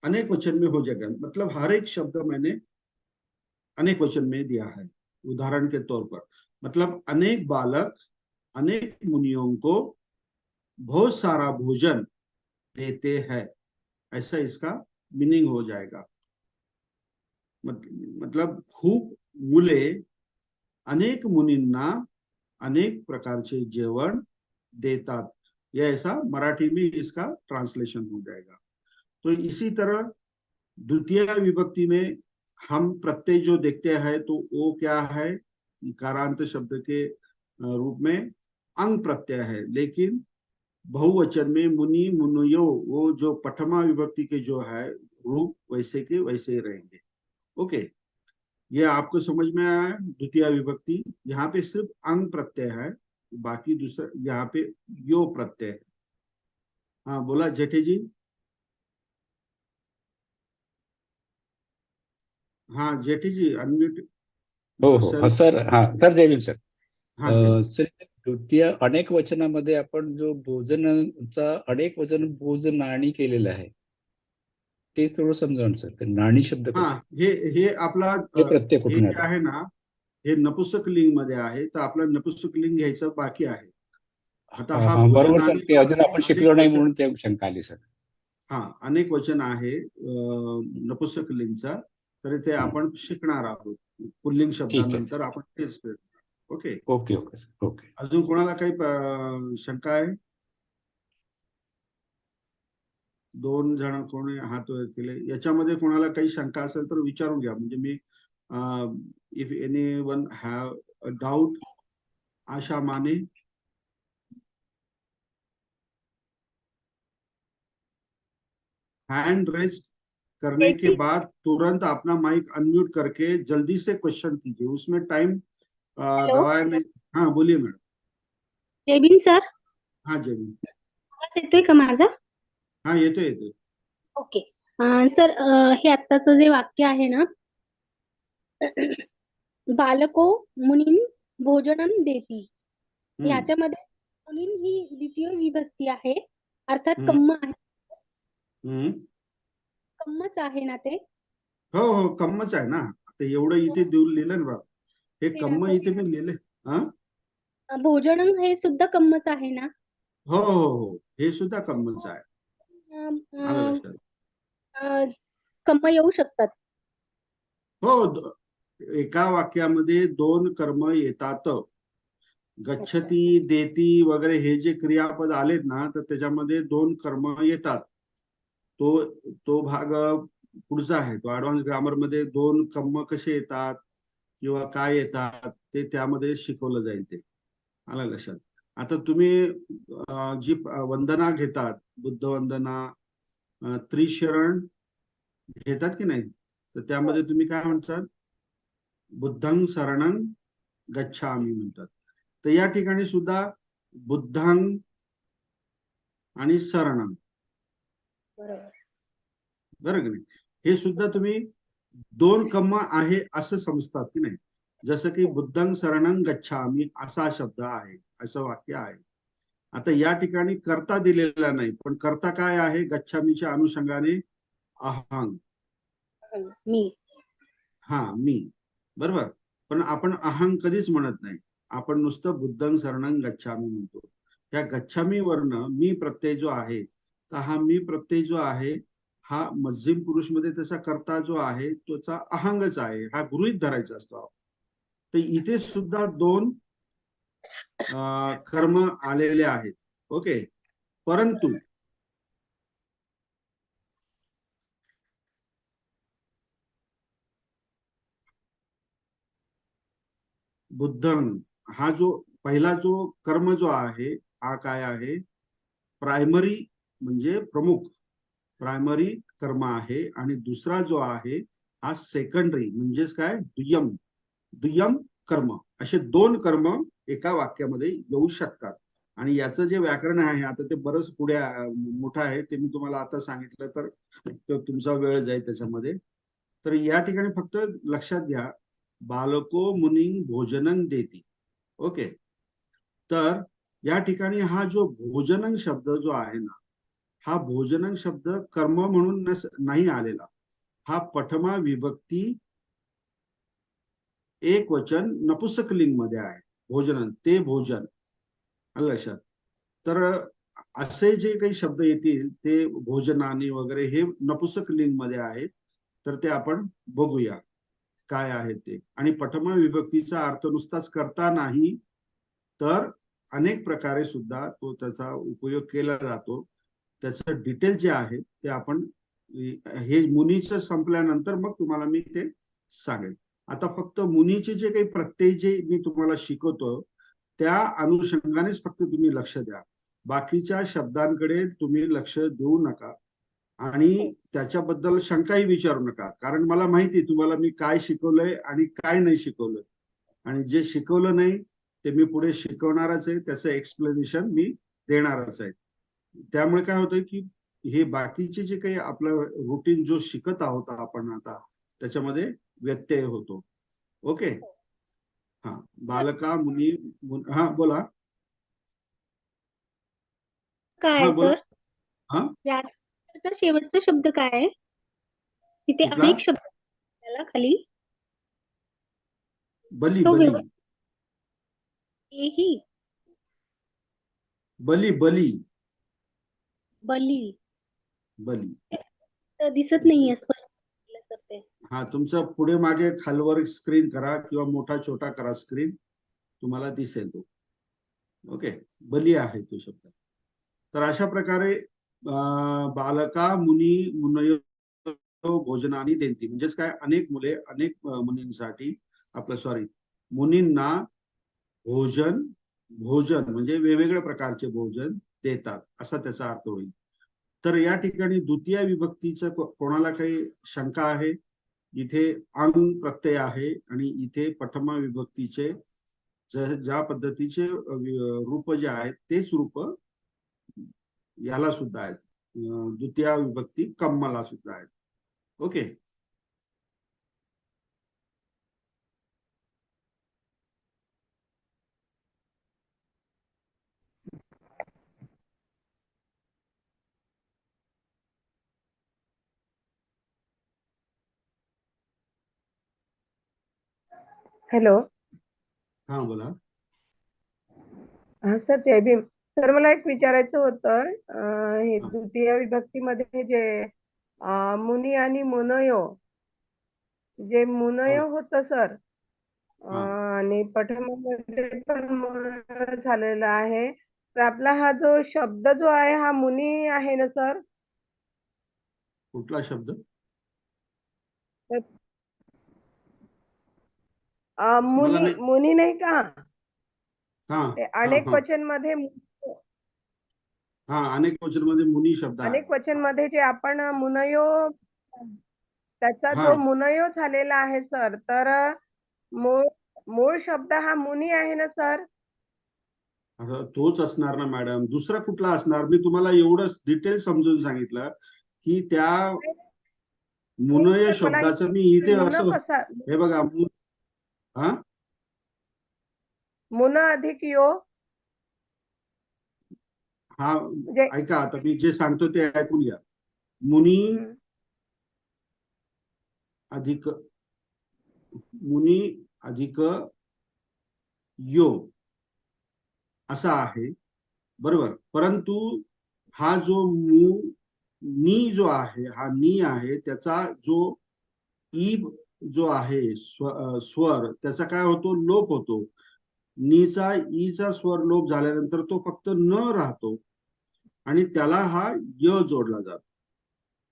अनेक वचन में हो जाएगा। मतलब हर एक शब्द मैंने अनेक वचन में दिया है। उदाहरण के तौर पर, मतलब अनेक बालक अनेक मुनियों को बहुत सारा भोजन देते हैं, ऐसा इसका मीनिंग हो जाएगा। मतलब खूप मुले अनेक मुनींना अनेक प्रकारचे जेवण देतात, यह ऐसा मराठी में इसका ट्रांसलेशन हो जाएगा। तो इसी तरह द्वितीय विभक्ति में हम प्रत्यय जो देखते हैं तो वो क्या है, इकारांत शब्द के रूप में अंग प्रत्यय है, लेकिन बहुवचन में मुनि मुनियो, वो जो प्रथमा विभक्ति के जो है रूप वैसे के वैसे ही रहेंगे। ओके, ये आपको समझ में आया है। द्वितीय विभक्ति यहाँ पे सिर्फ अंग प्रत्यय है, बाकी दूसरा यहाँ पे यो प्रत्यय है। हाँ बोला जेठे जी। हाँ जेठी जी अनम्यूट हो योर हो हो सेल्फ। सर, हां सर, जयवीर सर. हाँ जय। सर, द्वितीय अनेक वचनामध्ये आपण जो भोजनाचा अनेक वचन भोजनाणी केलेलं आहे, ते थोडं समजावून सर. ते नाणी शब्द हाँ कसं आहे? हे आपला हे प्रत्यय हे कुठून जे आलं? आहे ना, हे नपुसक लिंग मध्ये आहे, तर आपलं नपुसक लिंग घ्यायचं बाकी आहे। आता हां हा हां, बरोबर सर. भोजनाने ते जो अजून आहे आपण अनेक शिकलो नाही वचन, म्हणून ते शंका आली सर. हाँ अनेक वचन आहे नपुसक लिंगचा, तर ते हं. आपण शिकणार आहोत पुल्लिंग ठीक आहे सर. शब्दानंतर आपण तेच करणार। Okay, okay okay sir. Okay. अजून कोणाला काही शंका आहे? दोन जण कोणी हात वर केले, याच्यामध्ये कोणाला काही शंका असेल तर विचारून घ्या, म्हणजे मी if any one have a doubt. Asha Mane. Hand raise करने के बाद तुरंत अपना माइक अनम्यूट करके जल्दी से क्वेश्चन कीजिए, उसमें टाइम हेलो, गवाया नहीं। हाँ बोलिए मैडम। जयबीन सर. हाँ जय। आवाज येतोय का माझा? हाँ येतो येतो। ओके. सर, हे आत्ताचं जे वाक्य आहे ना, बालको मुनीन भोजनम देती, हम्म ह्याच्यामध्ये मुनीन ही द्वितीय विभक्ती आहे, अर्थात हम्म कम्म आहे. हम्म कम्मच आहे ना ते? हो हो कम्मच आहे ना, आता एवढं इथे देऊन लिहिलं ना बाब, हे ते कम्म इथे मी लिहिले। हाँ भोजनम हे सुद्धा कम्मच आहे ना? हो हो हो, हे सुद्धा कम्मच आहे, अं, आलं अं, लक्षात। अं, कम्म येऊ शकतात. हो एका वाक्यामध्ये दोन कर्म येतात, अच्छा. गच्छती देती वगैरे हे जे क्रियापद आलेत ना, तर त्याच्यामध्ये दोन कर्म येतात। तो तो भाग पुढचा आहे, तो ऍडव्हान्स ग्रामर मध्ये दोन कर्म कसे येतात किंवा काय येतात ते त्यामध्ये शिकवलं जाईल, ते आलं लक्षात। आता तुम्ही जी वंदना घेतात, बुद्ध वंदना, त्रिशरण घेतात की नाही, तर हो, त्यामध्ये तुम्ही काय म्हणतात, बुद्धं शरणं गच्छामि म्हणतात। तर या ठिकाणी सुद्धा बुद्धं आणि शरणं, बरोबर. बरं की नाही, हे सुद्धा तुम्ही दोन कर्म आहे असं समजतात की नाही. जसं की बुद्धं शरणं गच्छामी असा शब्द आहे, असं वाक्य आहे. आता या ठिकाणी कर्ता दिलेला नाही, पण कर्ता काय आहे गच्छामीच्या अनुषंगाने? अहंग. मी. हा, मी. बरोबर. पण आपण अहंग कधीच म्हणत नाही, आपण नुसतं बुद्धं शरणं गच्छामी म्हणतो. त्या गच्छामी वर्ण मी प्रत्यय जो आहे, तर हा मी प्रत्यय जो आहे हा मध्यम पुरुष मध्ये त्याचा कर्ता जो आहे तोचा अहंगच आहे, हा गृहीत धरायचा असतो. तर इथे सुद्धा दोन कर्म आलेले आहेत. ओके. परंतु बुद्धं हा जो पहिला जो कर्म जो आहे हा काय आहे? प्रायमरी म्हणजे प्रमुख प्रायमरी कर्म आहे. आणि दुसरा जो आहे हा सेकंडरी म्हणजेच काय? दुय्यम दुय्यम कर्म. असे दोन कर्म एका वाक्यामध्ये येऊ शकतात. आणि याचं जे व्याकरण आहे आता ते बरंच पुढे मोठं आहे, ते मी तुम्हाला आता सांगितलं तर तुमचा वेळ जाईल त्याच्यामध्ये. तर या ठिकाणी फक्त लक्षात घ्या, बालको मुनी भोजनं देती. ओके. तर या ठिकाणी हा जो भोजनं शब्द जो आहे ना, हा भोजनं शब्द कर्म म्हणून नाही आलेला, हा पठमा विभक्ती एक वचन नपुंसकलिंग मध्ये आहे. भोजन, ते भोजन. आलं लक्षात? तर असे जे काही शब्द येतील ते भोजनानी वगैरे हे नपुंसकलिंग मध्ये आहेत. तर ते आपण बघूया काय आहे ते. आणि पठमा विभक्तीचा अर्थ नुसताच करता नाही, तर अनेक प्रकारे सुद्धा तो त्याचा उपयोग केला जातो. त्याचं डिटेल जे आहे ते आपण हे मुनीचं संपल्यानंतर मग तुम्हाला मी ते सांगेन. आता फक्त मुनीचे जे काही प्रत्यय जे मी तुम्हाला शिकवतो त्या अनुषंगानेच फक्त तुम्ही लक्ष द्या, बाकीच्या शब्दांकडे तुम्ही लक्ष देऊ नका. आणि त्याच्याबद्दल शंकाही विचारू नका, कारण मला माहिती तुम्हाला मी काय शिकवलंय आणि काय नाही शिकवलंय. आणि जे शिकवलं नाही ते मी पुढे शिकवणारच आहे, त्याचं एक्सप्लेनेशन मी देणारच आहे. त्यामुळे काय होतंय की हे बाकीचे जे काही आपलं रुटीन जो शिकत आहोत आपण आता त्याच्यामध्ये व्यत्यय होतो. ओके. हा, बालका मुनी हा बोला. काय हा आहे बोला. सर? हा, व्याकरणाचा शेवटचा शब्द काय आहे? तिथे कुठला? अनेक शब्द त्याला खाली. बली तो बली व्यवस्थित ही बली बली बली बली. तर दिसत नाहीये स्पष्ट सर ते. हा, तुमचं पुढे मागे खालवर स्क्रीन करा किंवा मोठा छोटा करा स्क्रीन, तुम्हाला दिसेल तो. ओके. बली आहे तो शब्द. तर अशा प्रकारे बालका मुनी मुनयो भोजनानी देती म्हणजेच काय? अनेक मुले अनेक मुनींसाठी आपलं सॉरी मुनींना भोजन भोजन म्हणजे वेगवेगळ्या प्रकारचे भोजन देतात असा त्याचा अर्थ होईल. तर या ठिकाणी द्वितीय विभक्तीचं कोणाला काही शंका आहे? इथे अंग प्रत्यय आहे आणि इथे प्रथमा विभक्तीचे ज्या पद्धतीचे रूप जे आहेत तेच रूप याला सुद्धा आहेत. द्वितीय विभक्ती कम्मला सुद्धा आहेत. ओके. हॅलो. हा बोला. हा सर, जय भीम सर. मला एक विचारायचं होतं, हे हा, द्वितीय विभक्तीमध्ये जे मुनी आणि मुनयो, जे हो. मुनयो होतं सर, हा, आणि पठमामध्ये पण मुनयो झालेला आहे, तर आपला हा जो शब्द जो आहे हा मुनी आहे ना सर? कुठला शब्द? तर, मला मुनी नाही. मुनी नाही का? हा ते हा अनेक हा वचन मध्ये, हा, अनेक वचन मध्ये मुनी शब्द आहे. अनेक वचन मध्ये जे आपण मुनयो, त्याचा हा, जो मुनयो झालेला आहे सर, तर मूळ मूळ शब्द हा मुनी आहे ना सर? आता तोच असणार ना मॅडम, दुसरा कुठला असणार? मी तुम्हाला एवढं डिटेल समजून सांगितलं की त्या मुनय मला शब्दाचं मी इथे मुन असं, कसा हे बघा हा मुन अधिक यो हा म्हणजे ऐका, आता मी जे सांगतो ते ऐकून घ्या. मुनी अधिक मुनी अधिक यो असा आहे, बरोबर. परंतु हा जो नी जो आहे, हा नी आहे, त्याचा जो ई जो आहे स्वर, त्याचा काय होतो, लोप होतो. नीचा ईचा स्वर लोप झाल्यानंतर तो फक्त न राहतो आणि त्याला हा य जोडला जातो,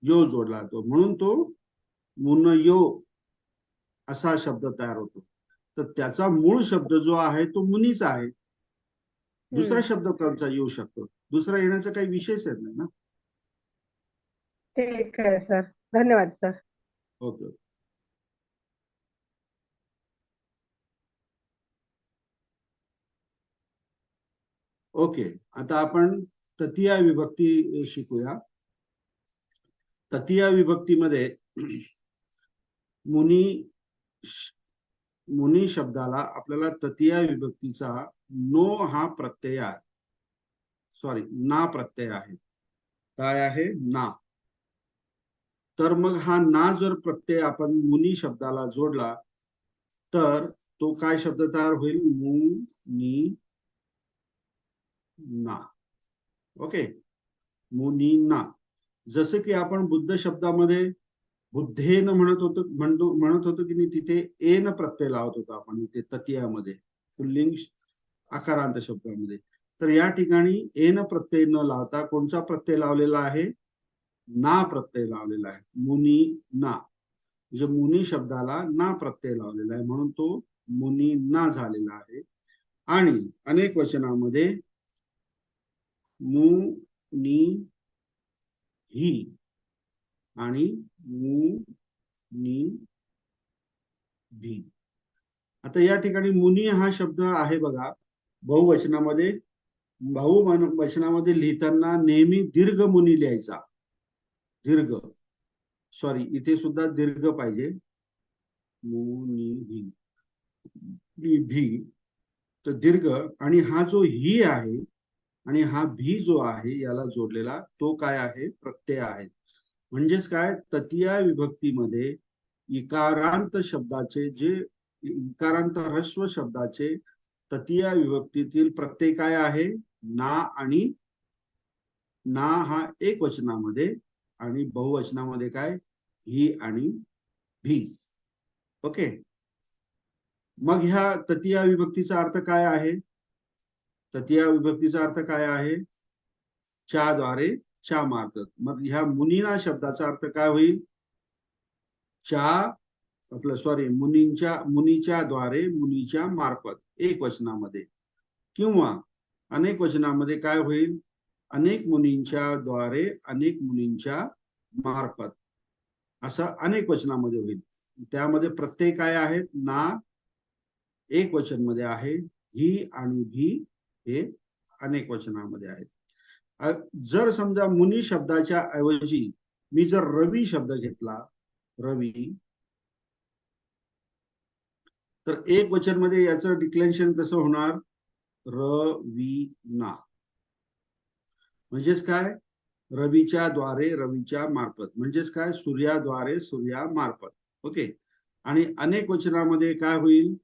यो जोडला जातो, म्हणून तो मुनयो असा शब्द तयार होतो. तर त्याचा मूळ शब्द जो आहे तो मुनीचा आहे. दुसरा शब्द कोणता येऊ शकतो, दुसरा येण्याचा काही विशेष नाही ना. ठीक आहे सर, धन्यवाद सर. ओके. ओके, आता आपण तृतीय विभक्ती शिकूया. तृतीय विभक्तीमध्ये मुनी मुनी शब्दाला आपल्याला तृतीय विभक्तीचा नो हा प्रत्यय आहे, सॉरी ना प्रत्यय आहे. काय आहे, ना. तर मग हा ना जर प्रत्यय आपण मुनी शब्दाला जोडला तर तो काय शब्द तयार होईल, मुनी ना. ओके, मुनी ना. जसं की आपण बुद्ध शब्दामध्ये बुद्धेन म्हणत होतो की नाही, तिथे एन प्रत्यय लावत होतो आपण इथे तृतीयामध्ये, पुल्लिंग आकारांत शब्दामध्ये. तर या ठिकाणी एन प्रत्यय न लावता कोणता प्रत्यय लावलेला आहे, ना प्रत्यय लावलेला आहे. मुनी ना, म्हणजे मुनी शब्दाला ना प्रत्यय लावलेला आहे, म्हणून तो मुनी ना झालेला आहे. आणि अनेक वचनामध्ये मुनी ही आणि मुनी भी. आता या ठिकाणी मुनी हा शब्द आहे बघा, बहुवचनामध्ये. बहुवचनामध्ये लिहिताना नेहमी दीर्घ मुनी लिहायचा, दीर्घ, सॉरी इथे सुद्धा दीर्घ पाहिजे, मुनी भी, तर दीर्घ. आणि हा जो ही आहे आणि हा भी जो आहे याला जोडलेला तो काय आहे, प्रत्यय आहे. म्हणजेच काय, तृतीय विभक्तीमध्ये इकारांत शब्दाचे जे इकारांत ह्रस्व शब्दाचे तृतीय विभक्तीतील प्रत्यय काय आहे, ना. आणि ना हा एक वचनामध्ये आणि बहुवचनामध्ये काय, ही आणि भी. ओके, मग ह्या तृतीय विभक्तीचा अर्थ काय आहे, तृतीय विभक्तीचा अर्थ काय आहे, च्या द्वारे च्या मार्फत. मग ह्या मुनीना शब्दाचा अर्थ काय होईल, च्या आपलं सॉरी मुनीच्या द्वारे, मुनीच्या मार्फत, एक वचनामध्ये. किंवा अनेक वचनामध्ये काय होईल, अनेक मुनींच्या द्वारे, अनेक मुनींच्या मार्फत, असं अनेक वचनामध्ये होईल. त्यामध्ये प्रत्यय काय आहेत, ना एक वचन मध्ये आहे, ही आणि भी हे अनेक वचनामध्ये आहेत. जर समजा मुनी शब्दाच्या ऐवजी मी जर रवी शब्द घेतला, रवी, तर एक वचन मध्ये याचं डिक्लेरेशन कसं होणार, रवीना. म्हणजेच काय, रवीच्या द्वारे, रवीच्या मार्फत, म्हणजेच काय, सूर्याद्वारे, सूर्यामार्फत. ओके. आणि अनेक वचनामध्ये काय होईल,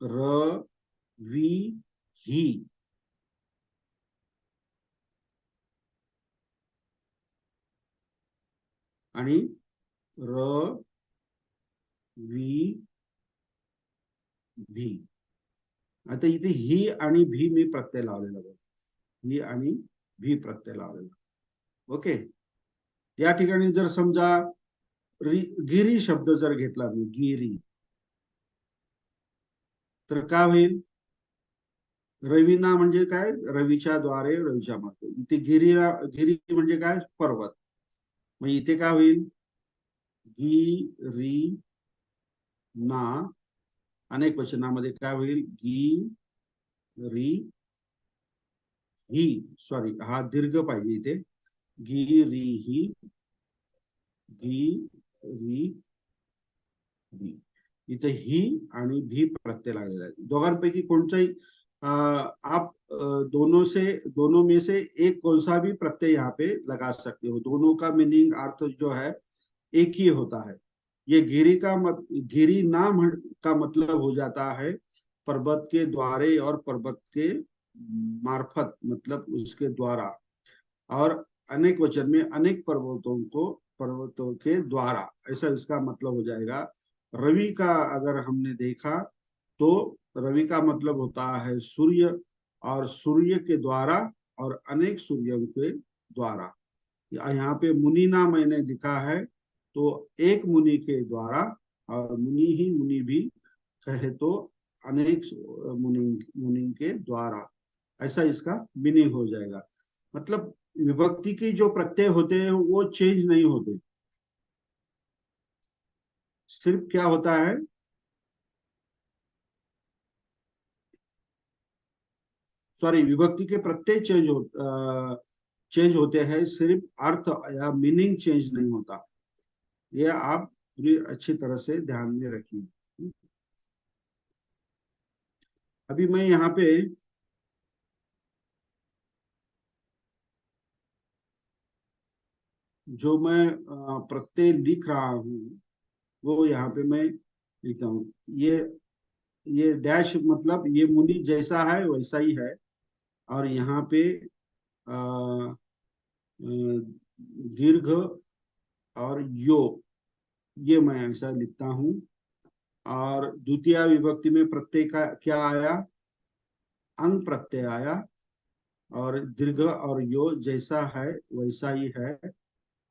रवी ही आणि रवी भी. आता इथे ही आणि भी मी प्रत्यय लावलेला बघ, ही आणि भी प्रत्यय लावलेला. ओके. या ठिकाणी जर समजा गिरी शब्द जर घेतला मी, गिरी, तर काय होईल, रवीना म्हणजे काय, रवीच्या द्वारे, रवीच्या मार्फत. इथे गिरी म्हणजे काय, पर्वत. मग इथे काय होईल, गिरी ना, अनेक वचनामध्ये काय होईल, गिरी ही, सॉरी हा दीर्घ पाहिजे इथे, गिरी ही, गिरी री भी, इथे ही आणि भी प्रत्यय लागलेला आहे. दोघांपैकी कोणताही आप दोनों में से एक कौन सा भी प्रत्यय यहाँ पे लगा सकते हो. दोनों का मीनिंग अर्थ जो है एक ही होता है. ये गिरी नाम का मतलब हो जाता है पर्वत के द्वारे और पर्वत के मार्फत, मतलब उसके द्वारा. और अनेक वचन में अनेक पर्वतों के द्वारा, ऐसा इसका मतलब हो जाएगा. रवि का अगर हमने देखा तो रवि का मतलब होता है सूर्य, और सूर्य के द्वारा और अनेक सूर्यों के द्वारा. यहाँ पे मुनीना मैंने लिखा है, तो एक मुनि के द्वारा, और मुनि ही मुनि भी कहे तो अनेक मुनि के द्वारा, ऐसा इसका मीनिंग हो जाएगा. मतलब विभक्ति की जो प्रत्यय होते हैं वो चेंज नहीं होते. सिर्फ क्या होता है, सॉरी, विभक्ति के प्रत्यय चेंज होते हैं, सिर्फ अर्थ या मीनिंग चेंज नहीं होता. ये आप पूरी अच्छी तरह से ध्यान में रखिए. अभी मैं यहाँ पे जो मैं प्रत्यय लिख रहा हूँ वो यहाँ पे मैं लिखता हूँ. ये डैश मतलब ये मुनि जैसा है वैसा ही है. और यहाँ पे दीर्घ और यो, ये मैं ऐसा लिखता हूँ. और द्वितीय विभक्ति में प्रत्यय का क्या आया, अंग प्रत्यय आया. और दीर्घ और यो जैसा है वैसा ही है.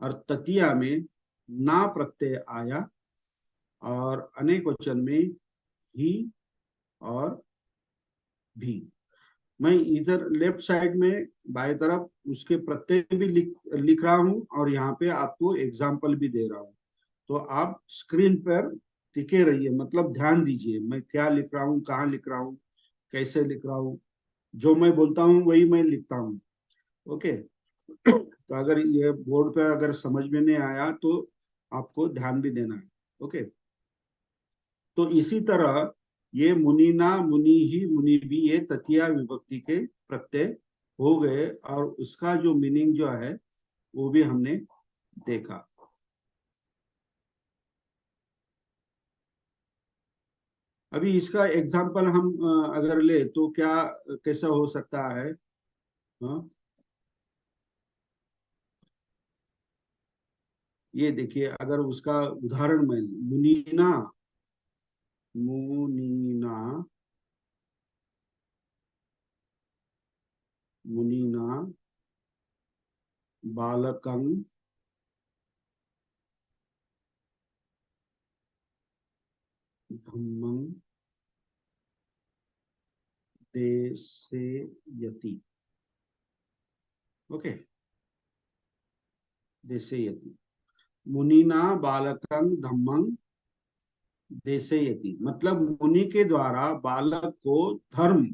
और तृतीया में ना प्रत्यय आया. और अनेक वचन में ही और भी. मैं इधर लेफ्ट साइड में बाएं तरफ उसके प्रत्यय भी लिख रहा हूँ, और यहाँ पे आपको एग्जाम्पल भी दे रहा हूँ. तो आप स्क्रीन पर टिके रहिए, मतलब ध्यान दीजिए मैं क्या लिख रहा हूँ, कहाँ लिख रहा हूँ, कैसे लिख रहा हूँ. जो मैं बोलता हूँ वही मैं लिखता हूँ. ओके. तो अगर ये बोर्ड पे अगर समझ में नहीं आया तो आपको ध्यान भी देना है. ओके. तो इसी तरह ये मुनीना, मुनि ही, मुनि भी, ये तृतीय विभक्ति के प्रत्यय हो गए, और उसका जो मीनिंग जो है वो भी हमने देखा. अभी इसका एग्जाम्पल हम अगर ले तो क्या कैसा हो सकता है. हाँ, ये देखिए, अगर उसका उदाहरण मैं, मुनीना, मुनीना, मुनीना बालकं धम्मं देशयति. ओके. देशयति, मुनीना बालकं धम्मं देशयति, मतलब मुनि के द्वारा बालक को धर्म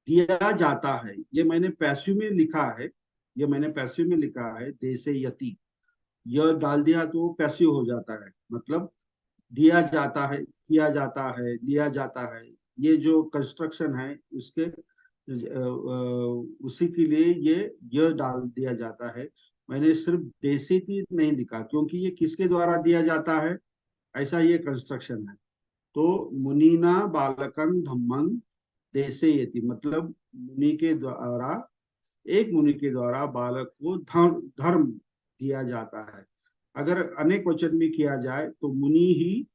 दिया जाता है. ये मैंने पैसिव में लिखा है, ये मैंने पैसिव में लिखा है देशयति. यह डाल दिया तो पैसिव हो जाता है, मतलब दिया जाता है, किया जाता है, लिया जाता है. ये जो कंस्ट्रक्शन है उसके उसी के लिए ये डाल दिया जाता है. मैंने सिर्फ देशयति नहीं लिखा क्योंकि ये किसके द्वारा दिया जाता है, ऐसा ये कंस्ट्रक्शन है. तो मुनीना बालकं धम्मं देशयति, मतलब मुनि के द्वारा, एक मुनि के द्वारा बालक को धर्म दिया जाता है. अगर अनेक वचन में किया जाए तो मुनि ही,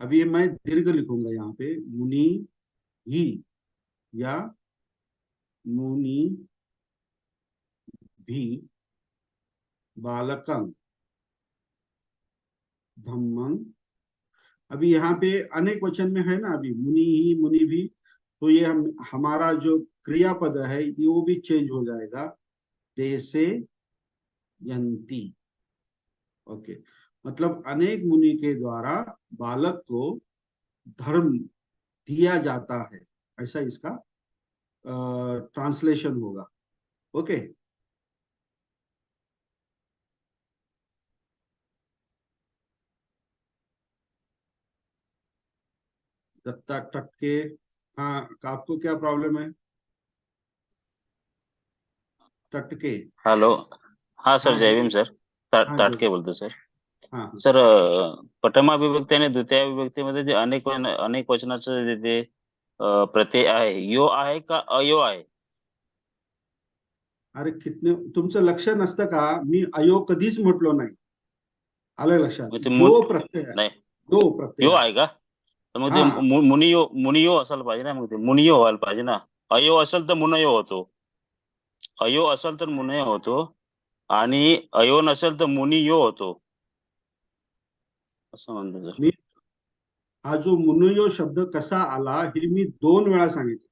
अभी मैं दीर्घ लिखूंगा यहाँ पे, मुनि ही या मुनि भी बालकं धम्मं. अभी यहाँ पे अनेक वचन में है ना, अभी मुनि ही, मुनि भी, तो ये हमारा जो क्रियापद है ये वो भी चेंज हो जाएगा, देशे यंती. ओके. मतलब अनेक मुनि के द्वारा बालक को धर्म दिया जाता है, ऐसा इसका ट्रांसलेशन होगा. ओके. दत्ता टटके, हाँ आपको क्या प्रॉब्लम है? टटके। हॅलो. हा सर, हाँ जय भीम बोलिए। सर. हाँ जी। ताटके बोलतो सर. हाँ हाँ। सर, प्रथमा विभक्ती आणि द्वितीय विभक्तीमध्ये जे अनेक वचनाचं जे प्रत्यय आहे, यो आहे का अयो आहे? अरे कितने तुमचं लक्ष नसतं का? मी अयो कधीच म्हटलो नाही. आलं लक्षात? मग ते जो प्रत्यय आहे, नाही, जो प्रत्यय यो आहे. आहे का? तर मग ते हा मुनियो असायला पाहिजे ना. मग ते मुनियो व्हायला पाहिजे ना. अयो असेल तर मुनयो होतो. अयो असेल तर मुनयो होतो. आणि अयो नसेल तर मुनियो होतो, असं म्हणतो सर. मी हा जो मुनयो शब्द कसा आला हे मी 2 वेळा सांगितलं.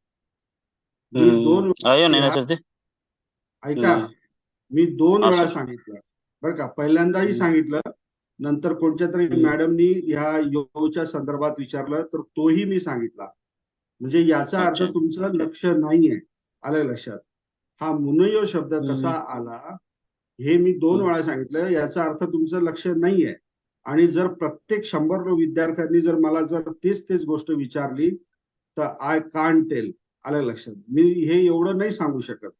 मी 2 अयो नाही ना वेळा सर ते. ऐका, मी 2 हा वेळा सर. सांगितलं बरं का. पहिल्यांदाही सांगितलं, नंतर कोणत्या तरी मॅडमनी ह्या योच्या संदर्भात विचारलं तर तोही मी सांगितला. म्हणजे याचा अर्थ अच्छा. तुमचं लक्ष नाहीये. आलं लक्षात? हा मुनयो शब्द कसा आला हे मी 2 वेळा सांगितलं. याचा अर्थ तुमचं लक्ष नाहीये. आणि जर प्रत्येक 100 विद्यार्थ्यांनी जर मला जर तेच गोष्ट विचारली तर आय कांट टेल. आलं लक्षात? मी हे एवढं नाही सांगू शकत.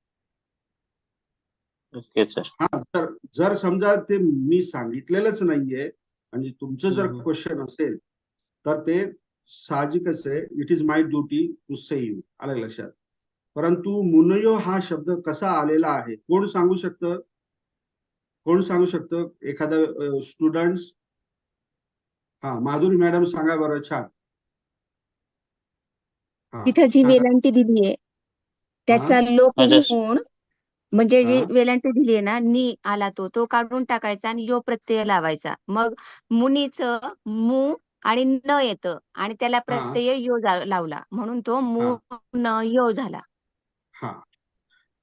Okay sir. हा जर समजा ते मी सांगितलेलंच नाहीये आणि तुमचं जर क्वेश्चन असेल तर ते साहजिकच आहे. It is my duty to say you. आलं लक्षात? परंतु मुनयो हा शब्द कसा आलेला आहे कोण सांगू शकतं? कोण सांगू शकतं? एखादा स्टुडंट्स? हा माधुरी मॅडम सांगा बरं. छान. हा तिथं जी सांगा. वेलांटी दिली आहे हा त्याचा लोप अच्छा. होऊन, म्हणजे जी हा वेलांटी दिली आहे ना, नी आला तो काढून टाकायचा आणि यो प्रत्यय लावायचा. मग मुनीचं मु आणि न येतं आणि त्याला हा प्रत्यय यो लावला म्हणून तो हा मु न यो झाला. हा.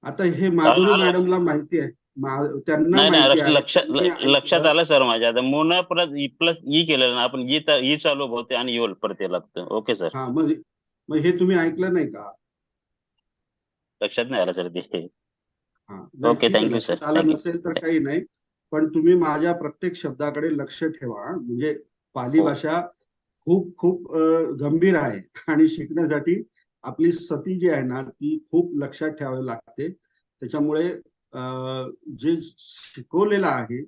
आता हे माधुरी मॅडमला माहिती आहे. त्यांना नाही नाही, माहिती आहे. त्यांनी लक्षात ऐकलं. आलं सर माझ्या. आता मुन प्लस ई केलेलं ना आपण, ई चालू होते आणि योल परत लागतं. Okay sir. हा मग हे तुम्ही ऐकलं नाही का? लक्षात नाही आलं सर ते. हा नाही ओके, ठीक आहे. Thank you sir. लक्षात आलं नसेल तर काही नाही. पण तुम्ही माझ्या प्रत्येक शब्दाकडे लक्ष ठेवा. म्हणजे पाली हो. भाषा खूप खूप गंभीर आहे आणि शिकण्यासाठी आपली सती जी आहे ना ती खूप लक्षात ठेवावी लागते. त्याच्यामुळे जे शिकवलेलं आहे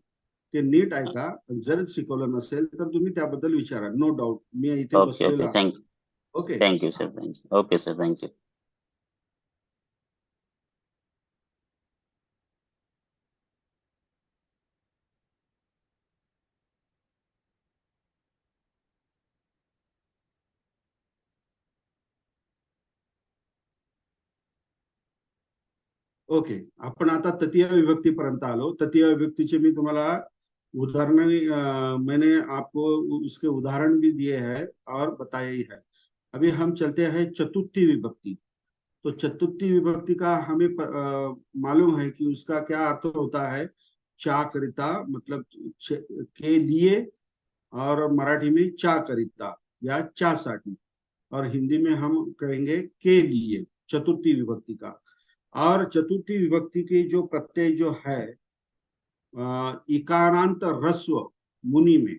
ते नीट ऐका. जर शिकवलं नसेल तर तुम्ही त्याबद्दल विचारा. नो डाऊट, मी इथे ओके बसलेलो ओके, आहे. Thank you. Okay. Thank you sir, thank you. Okay sir, thank you. Okay. आपण आता तृतीय विभक्तीपर्यंत आलो. तृतीय विभक्तीचे मी तुम्हाला उदाहरण, मैंने आपको उसके उदाहरण भी दिए हैं और बताया ही है. अभी हम चलते हैं चतुर्थी विभक्ति. तो चतुर्थी विभक्ति का हमें मालूम है कि उसका क्या अर्थ होता है. चा करिता मतलब के लिए, और मराठी में चा करिता या चा साठी, और हिंदी में हम कहेंगे के लिए. चतुर्थी विभक्ति का. और चतुर्थी विभक्ति की जो प्रत्यय जो है इकारांत ह्रस्व मुनि में.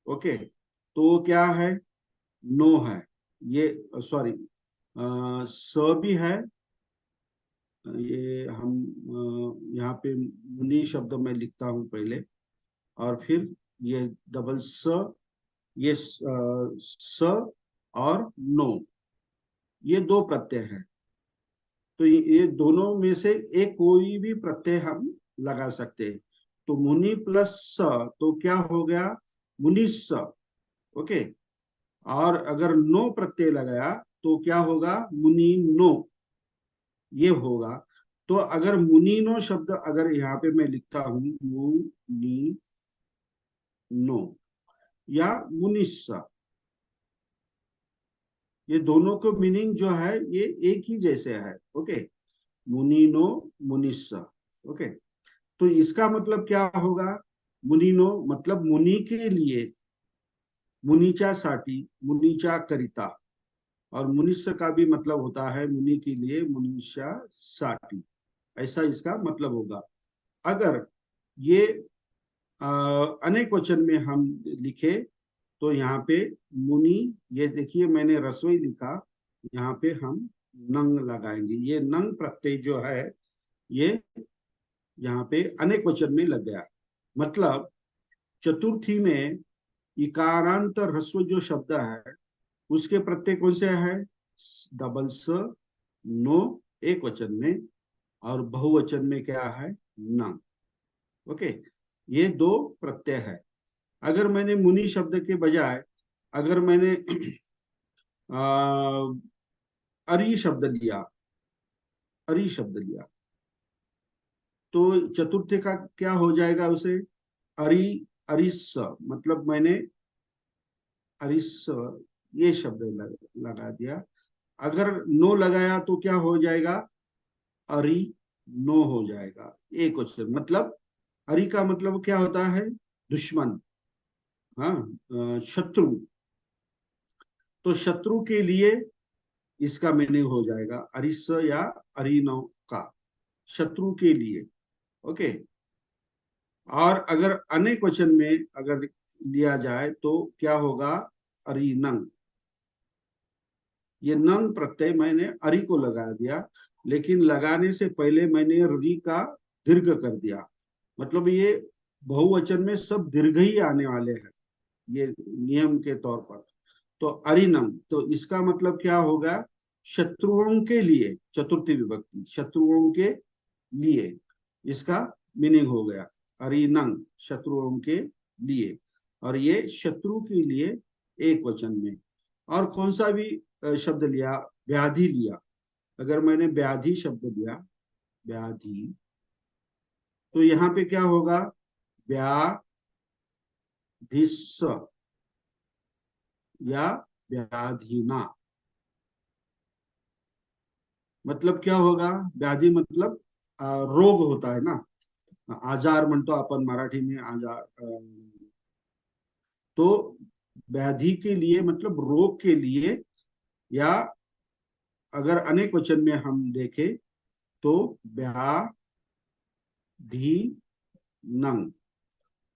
ओके. तो क्या है? नो है. ये सॉरी स भी है. ये हम यहाँ पे मुनि शब्द में लिखता हूं पहले, और फिर ये डबल स, ये स और नो, ये 2 प्रत्यय है. तो ये दोनों में से एक कोई भी प्रत्यय हम लगा सकते हैं. तो मुनि प्लस स तो क्या हो गया? मुनिस्स. ओके. और अगर नो प्रत्यय लगाया तो क्या होगा? मुनि नो, ये होगा. तो अगर मुनिनो शब्द अगर यहाँ पे मैं लिखता हूं मुनि नो या मुनिस्स, ये दोनों को मीनिंग जो है ये एक ही जैसे है. ओके. मुनिनो मुनिस्स. ओके. तो इसका मतलब क्या होगा? मुनिनो मतलब मुनि के लिए, मुनीच्या साठी, मुनीच्या करिता. और मुनिस्य का भी मतलब होता है मुनि के लिए, मुनीषा साठी. ऐसा इसका मतलब होगा. अगर ये अनेक वचन में हम लिखे तो यहाँ पे मुनि, ये देखिए मैंने रसोई लिखा, यहाँ पे हम नंग लगाएंगे। ये नंग प्रत्यय जो है ये यहाँ पे अनेक वचन में लग गया। मतलब चतुर्थी में इकारांत ह्रस्व जो शब्द है उसके प्रत्यय कौन से है? डबल स, नो एक वचन में, और बहुवचन में क्या है? न। ओके, ये दो प्रत्यय है। अगर मैंने मुनि शब्द के बजाय अगर मैंने अरि शब्द लिया, अरि शब्द लिया, तो चतुर्थ का क्या हो जाएगा उसे? अरि, अरिस, मतलब मैंने अरिस ये शब्द लगा दिया। अगर नो लगाया तो क्या हो जाएगा? अरि नो हो जाएगा, एक क्वेश्चन। मतलब अरि का मतलब क्या होता है? दुश्मन, हाँ, शत्रु। तो शत्रु के लिए इसका मीनिंग हो जाएगा अरिस या अरिनो का, शत्रु के लिए। ओके। और अगर अनेक वचन में अगर लिया जाए तो क्या होगा? अरिनंग। ये नंग प्रत्यय मैंने अरि को लगा दिया, लेकिन लगाने से पहले मैंने री का दीर्घ कर दिया। मतलब ये बहुवचन में सब दीर्घ ही आने वाले हैं, ये नियम के तौर पर। तो अरिनंग, तो इसका मतलब क्या होगा? शत्रुओं के लिए, चतुर्थी विभक्ति, शत्रुओं के लिए, इसका मीनिंग हो गया अरिनंग, शत्रुओं के लिए। और ये शत्रु के लिए एक वचन में। और कौन सा भी शब्द लिया, व्याधि लिया, अगर मैंने व्याधि शब्द लिया, व्याधि, तो यहाँ पे क्या होगा? व्याधिस या व्याधिना। मतलब क्या होगा? व्याधि मतलब रोग होता है ना, आजार म्हणतो आपण मराठी में, आजार। तो व्याधि के लिए मतलब रोग के लिए, या अगर अनेक वचन में हम देखें तो व्याधि नंग,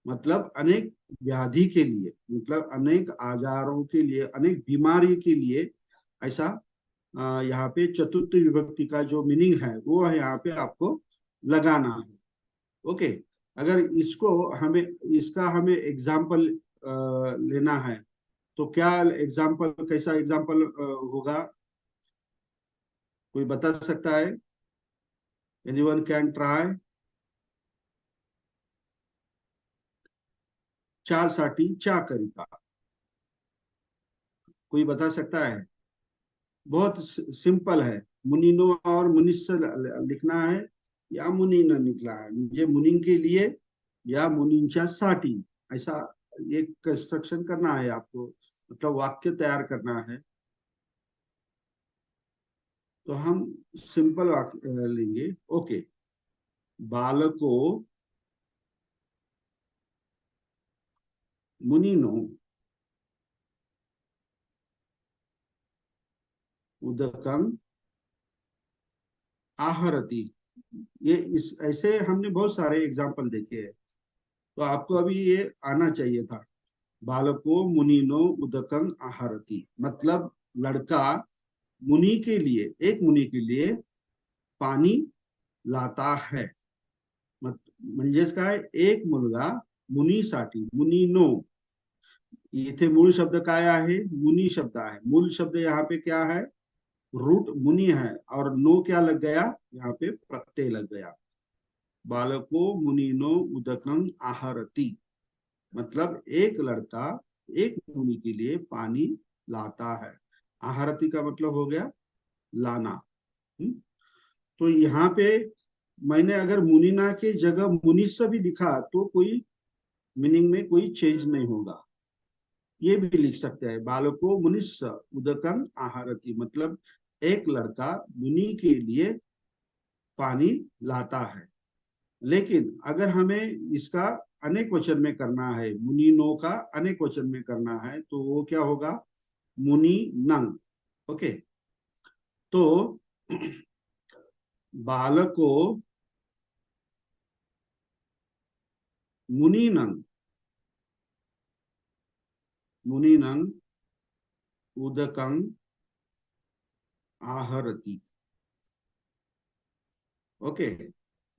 मतलब अनेक व्याधि के लिए, मतलब अनेक आजारों के लिए, अनेक बीमारी के लिए। ऐसा यहाँ पे चतुर्थ विभक्ति का जो मीनिंग है वो है यहाँ पे आपको लगाना है। ओके। अगर इसको हमें, इसका हमें एग्जाम्पल लेना है तो क्या एग्जाम्पल, कैसा एग्जाम्पल होगा? कोई बता सकता है? Anyone can try? चा साठी चा करिता, कोई बता सकता है? बहुत सिंपल है। मुनिनो और मुनिस लिखना है या मुनीन निकला है, मुझे मुनिन के लिए या मुनींच्या साठी, ऐसा एक कंस्ट्रक्शन करना है आपको, मतलब वाक्य तैयार करना है। तो हम सिंपल वाक्य लेंगे। ओके, बालको मुनिनो उदकम आहरती। ये इस ऐसे हमने बहुत सारे एग्जाम्पल देखे हैं, तो आपको अभी ये आना चाहिए था। बालको मुनिनो उदकं आहरती, मतलब लड़का मुनि के लिए, एक मुनि के लिए पानी लाता है। म्हणजेच काय? एक मुलगा मुनीसाठी, मुनिनो, इथे मूळ शब्द काय आहे? मुनि शब्द आहे। मूल शब्द यहाँ पे क्या है? रूट मुनि है, और नो क्या लग गया? यहाँ पे प्रत्यय लग गया। बालको मुनिनो उदकं आहरती, मतलब एक लड़का एक मुनि के लिए पानी लाता है। आहरती का मतलब हो गया लाना। तो यहाँ पे मैंने अगर मुनिना के जगह मुनिस भी लिखा तो कोई मीनिंग में कोई चेंज नहीं होगा। ये भी लिख सकते हैं, बालको मुनिस उदकं आहरती, मतलब एक लड़का मुनि के लिए पानी लाता है। लेकिन अगर हमें इसका अनेक वचन में करना है, मुनिनो का अनेक वचन में करना है, तो वो क्या होगा? मुनि नंग। ओके, तो बालको मुनि नंग, मुनिनं उदकं आहरति। ओके,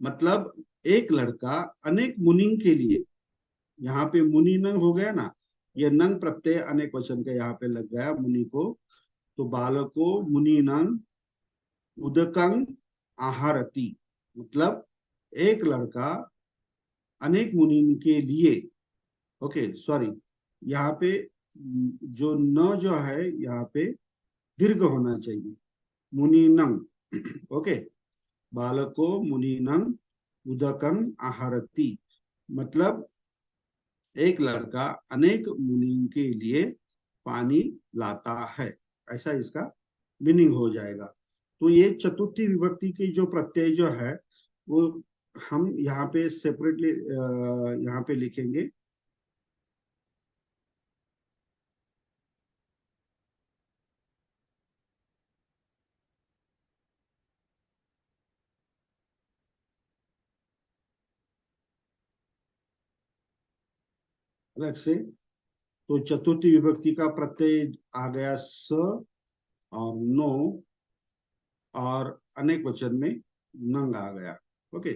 मतलब एक लड़का अनेक मुनि के लिए, यहाँ पे मुनि नंग हो गया ना, ये नंग प्रत्यय अनेक वचन का यहाँ पे लग गया मुनि को, तो बालको मुनि नंग उदकं आहरति, मतलब एक लड़का अनेक मुनि के लिए। ओके सॉरी, यहाँ पे जो न जो है यहाँ पे दीर्घ होना चाहिए, मुनिनंग। ओके, बालको मुनिनंग उदकं आहरति, मतलब एक लड़का अनेक मुनि के लिए पानी लाता है, ऐसा इसका मीनिंग हो जाएगा। तो ये चतुर्थी विभक्ति की जो प्रत्यय जो है वो हम यहाँ पे सेपरेटली यहाँ पे लिखेंगे। अलग से, तो चतुर्थी विभक्ति का प्रत्यय आ गया स और नो, और अनेक वचन में नंग आ गया। ओके,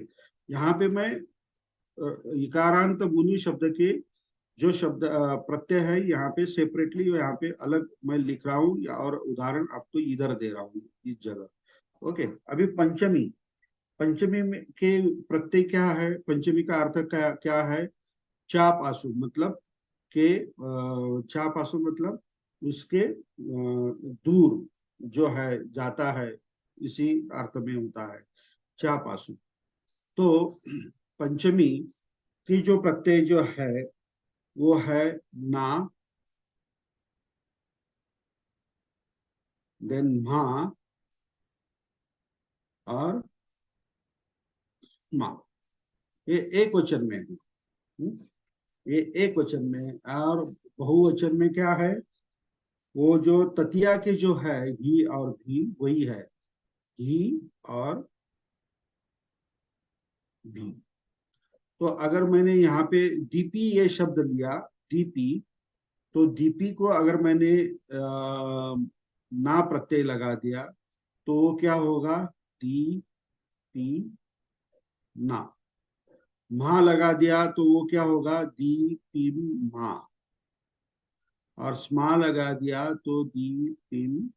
यहाँ पे मैं इकारांत मुनि शब्द के जो शब्द प्रत्यय है यहाँ पे सेपरेटली यहाँ पे अलग मैं लिख रहा हूँ, और उदाहरण आपको इधर दे रहा हूँ इस जगह। ओके, अभी पंचमी, पंचमी में के प्रत्यय क्या है, पंचमी का अर्थ क्या क्या है, चाप आंसू, मतलब के चाप आंसू मतलब उसके दूर जो है जाता है, इसी अर्थ में होता है चाप आंसू। तो पंचमी की जो प्रत्यय जो है वो है ना, देन मा और मा, ये एक वचन में है। ये एक वचन में है, और बहुवचन में क्या है, वो जो ततिया के जो है ही और भी वही है, ही और भी। तो अगर मैंने यहाँ पे दीपी ये शब्द लिया, दीपी, तो दीपी को अगर मैंने ना प्रत्यय लगा दिया तो वो क्या होगा, दी पी ना। महा लगा दिया तो वो क्या होगा, दी पिम मा, और स्मा लगा दिया तो दी पिम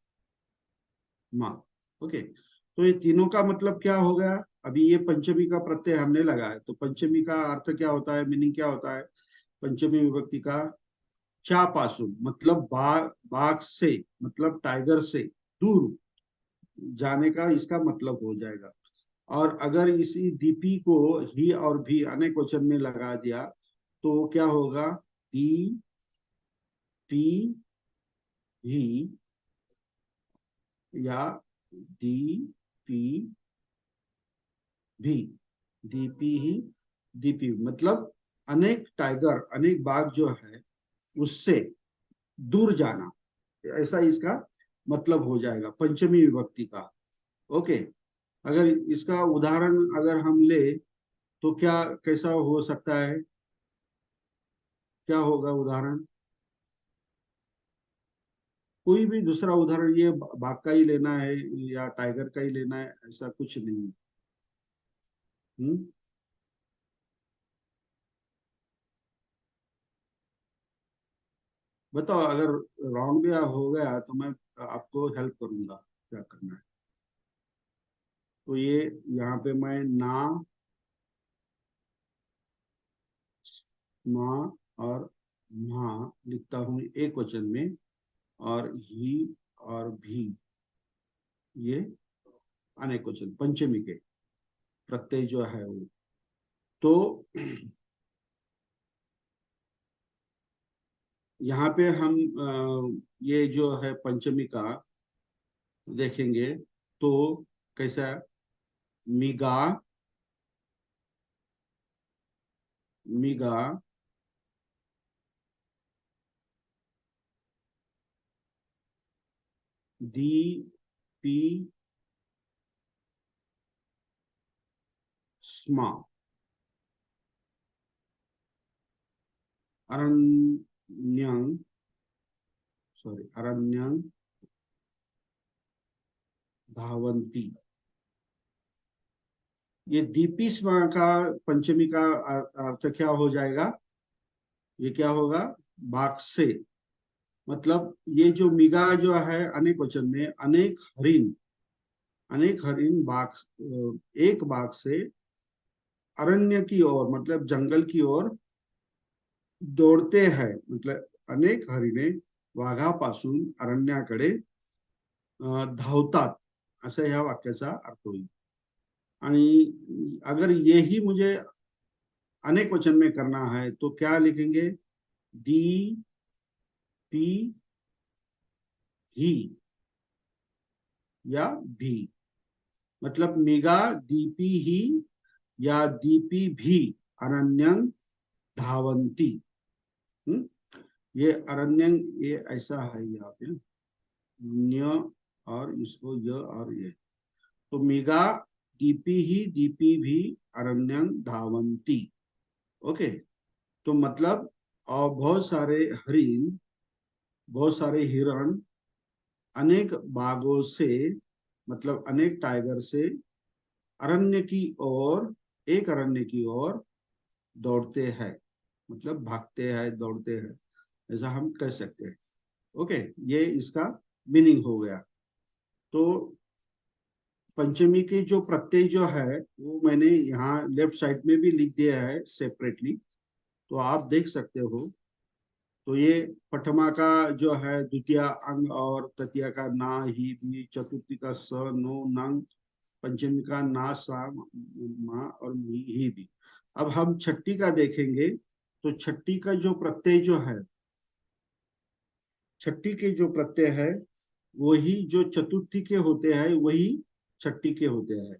मा। ओके, तो ये तीनों का मतलब क्या हो गया, अभी ये पंचमी का प्रत्यय हमने लगाया, तो पंचमी का अर्थ क्या होता है, मीनिंग क्या होता है पंचमी विभक्ति का, चापासु, मतलब बाघ से, मतलब टाइगर से दूर जाने का इसका मतलब हो जाएगा। और अगर इसी दीपी को ही और भी अनेक वचन में लगा दिया तो क्या होगा, दी पी ही, या दी पी भी, दीपी ही दीपी, मतलब अनेक टाइगर अनेक बाघ जो है उससे दूर जाना, ऐसा इसका मतलब हो जाएगा पंचमी विभक्ति का। ओके, अगर इसका उदाहरण अगर हम ले तो क्या कैसा हो सकता है, क्या होगा उदाहरण, कोई भी दूसरा उदाहरण, ये बाघ का ही लेना है या टाइगर का ही लेना है, ऐसा कुछ नहीं। हम्म, बताओ, अगर रॉन्ग भी हो गया तो मैं आपको हेल्प करूंगा क्या करना है। तो ये यहाँ पे मैं ना, मा और मा लिखता हूँ एक वचन में, और ही और भी ये अनेक वचन पंचमी के प्रत्यय जो है वो। तो यहाँ पे हम ये जो है पंचमी का देखेंगे तो कैसा है? मिगा, मिगा, दी पी स्मा, अरण्यं सॉरी, अरण्यं धावन्ति। ये दीपिस्मा का पंचमी का अर्थ क्या हो जाएगा? ये क्या होगा? बाघ से। मतलब ये जो मिगा जो है अनेक वचन में, अनेक हरिण बाघ, एक बाघ से अरण्य की ओर मतलब जंगल की ओर दौडते हैं. मतलब अनेक हरिणे वाघापासून अरण्याकडे धावतात, असं ह्या वाक्याचा अर्थ होईल. आणि अगर यही मुझे अनेक वचन में करना है तो क्या लिखेंगे? दी पी ही या भी. मतलब मिगा दीपी ही या दीपी भी अरण्यं धावंती. ये अरण्यं ये ऐसा है यहाँ पे न्य और इसको य और ये. तो मिगा दीपी ही दीपी भी अरण्यं धावंती. ओके. तो मतलब और बहुत सारे हरिण, बहुत सारे हिरण अनेक बाघों से मतलब अनेक टाइगर से अरण्य की ओर, एक अरण्य की ओर दौड़ते हैं. मतलब भागते हैं, दौड़ते हैं, ऐसा हम कह सकते हैं. ओके, ये इसका मीनिंग हो गया. तो पंचमी के जो प्रत्यय जो है वो मैंने यहाँ लेफ्ट साइड में भी लिख दिया है सेपरेटली, तो आप देख सकते हो. तो ये पठमा का जो है द्वितीय अंग और तृतीय का ना ही भी, चतुर्थी का स नो नंग, पंचमी का ना सा मा और मी ही भी. अब हम छठी का देखेंगे. तो छठी का जो प्रत्यय जो है, छठी के जो प्रत्यय है वही जो चतुर्थी के होते हैं वही छठी के होते हैं.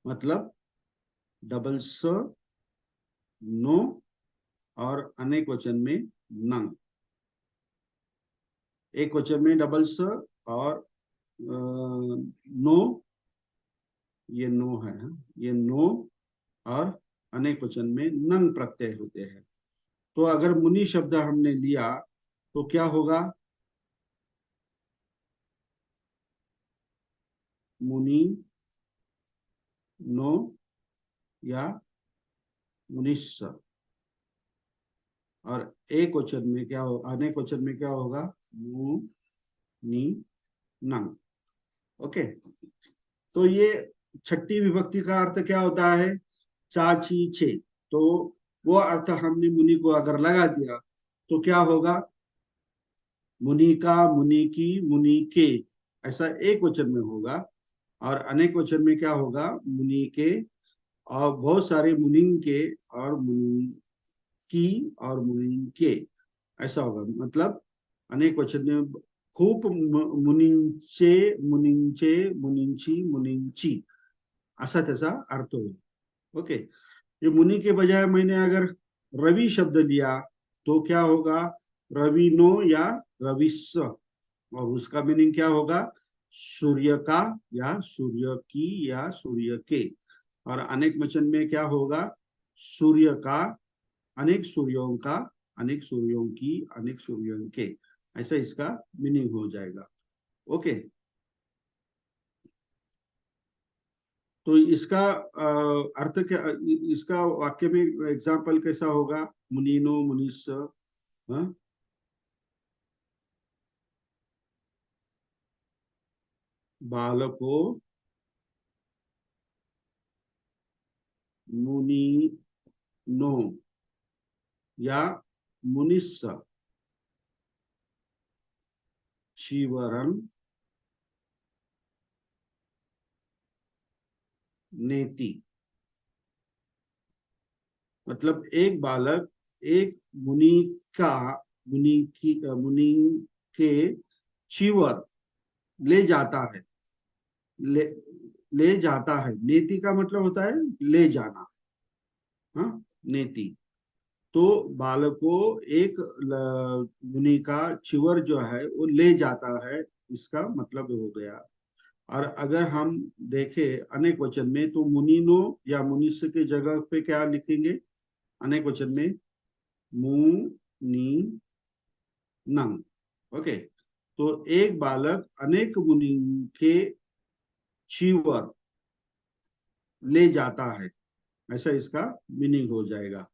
मतलब डबल स नो और अनेक वचन में नंग. एक वचन में डबल स और नो, ये नो है, ये नो, और अनेक वचन में नंग प्रत्यय होते हैं. तो अगर मुनि शब्द हमने लिया तो क्या होगा? मुनि, नो या मुनिस्स. और एक वचन में क्या हो, अनेक वचन में क्या होगा? मु नि नंग. ओके. तो ये छठी विभक्ति का अर्थ क्या होता है? चा ची छे. तो वो अर्थ हमने मुनि को अगर लगा दिया तो क्या होगा? मुनि का, मुनि की, मुनि के, ऐसा एक वचन में होगा. और अनेक वचन में क्या होगा? मुनि के और बहुत सारे मुनिन के और मुनि की और मुनिन के, ऐसा होगा. मतलब अनेक वचन में खूप मुनींचे, मुनींचे, मुनींची, मुनींची, असा त्याचा अर्थ होईल. ओके. ये मुनि के बजाय मैंने अगर रवि शब्द लिया तो क्या होगा? रविनो या रविस्स. और उसका मीनिंग क्या होगा? सूर्य का या सूर्य की या सूर्य के. और अनेक वचन में क्या होगा? सूर्य का, अनेक सूर्यों का, अनेक सूर्यों की, अनेक सूर्यों के, ऐसा इसका मीनिंग हो जाएगा. ओके. तो इसका अर्थ क्या, इसका वाक्य में एग्जाम्पल कैसा होगा? मुनीनो, मुनिस्स. हाँ? बालको, मुनि नो या मुनिस्स, शिवरं नेति. मतलब एक बालक एक मुनि का, मुनि के चिवर ले जाता है. ले ले जाता है. नेति का मतलब होता है ले जाना. हाँ, नेति. तो बालक को एक मुनि का चिवर जो है वो ले जाता है, इसका मतलब हो गया. और अगर हम देखें अनेक वचन में तो मुनिनो या मुनिस्य के जगह पे क्या लिखेंगे अनेक वचन में? मु नि नंग. ओके. तो एक बालक अनेक मुनि के चीवर ले जाता है, ऐसा इसका मीनिंग हो जाएगा।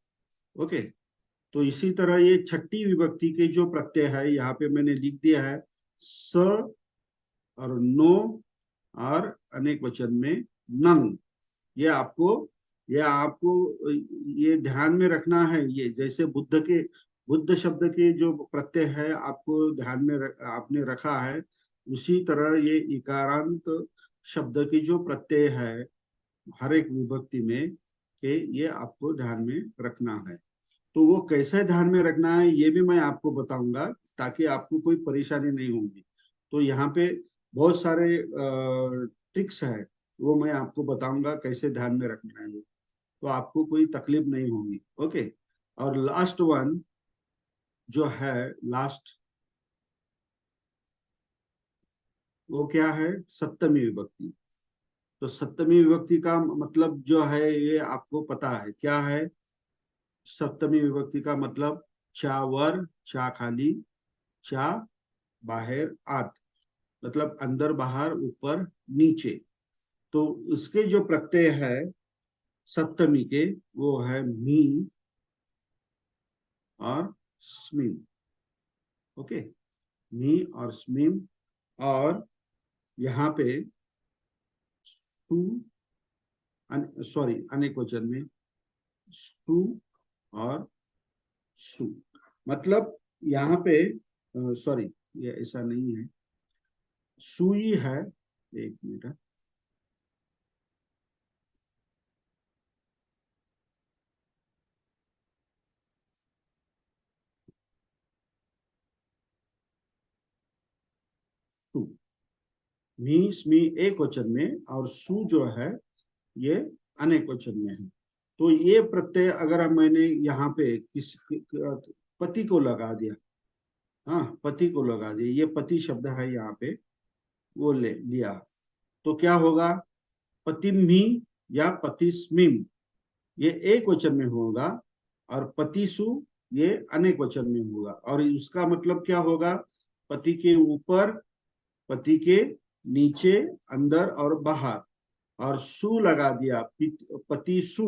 ओके, तो इसी तरह ये छठी विभक्ति के जो प्रत्यय है यहाँ पे मैंने लिख दिया है, स और नो और अनेक वचन में नंग। ये आपको ये ध्यान में रखना है। ये जैसे बुद्ध शब्द के जो प्रत्यय है आपको ध्यान में आपने रखा है, उसी तरह ये इकारांत शब्द की जो प्रत्यय है हर एक विभक्ति में, के ये आपको ध्यान में रखना है। तो वो कैसे ध्यान में रखना है ये भी मैं आपको बताऊंगा, ताकि आपको कोई परेशानी नहीं होगी। तो यहाँ पे बहुत सारे ट्रिक्स है, वो मैं आपको बताऊंगा कैसे ध्यान में रखना है, तो आपको कोई तकलीफ नहीं होगी। ओके, और लास्ट वन जो है, लास्ट वो क्या है, सप्तमी विभक्ति। तो सप्तमी विभक्ति का मतलब जो है ये आपको पता है क्या है। सप्तमी विभक्ति का मतलब चा वर, चा खाली, चा बाहर, आत, मतलब अंदर बाहर ऊपर नीचे। तो उसके जो प्रत्यय है सप्तमी के, वो है मी और स्मिम। ओके, मी और स्मिम। और यहाँ पे सु, सॉरी अनेक वचन में सु और सु, मतलब यहाँ पे सॉरी ये ऐसा नहीं है, सुई है। एक मिनट, सु, मी स्मी एक वचन में और सु जो है ये अनेक वचन में है। तो ये प्रत्यय अगर मैंने यहाँ पे पति को लगा दिया, हाँ पति को लगा दिया, ये पति शब्द है यहाँ पे, वो ले लिया, तो क्या होगा, पतिम्ही या पतिस्मिम ये एक वचन में होगा, और पतिसु ये अनेक वचन में होगा। और उसका मतलब क्या होगा, पति के ऊपर, पति के नीचे, अंदर और बाहर, और सु लगा दिया पति सु,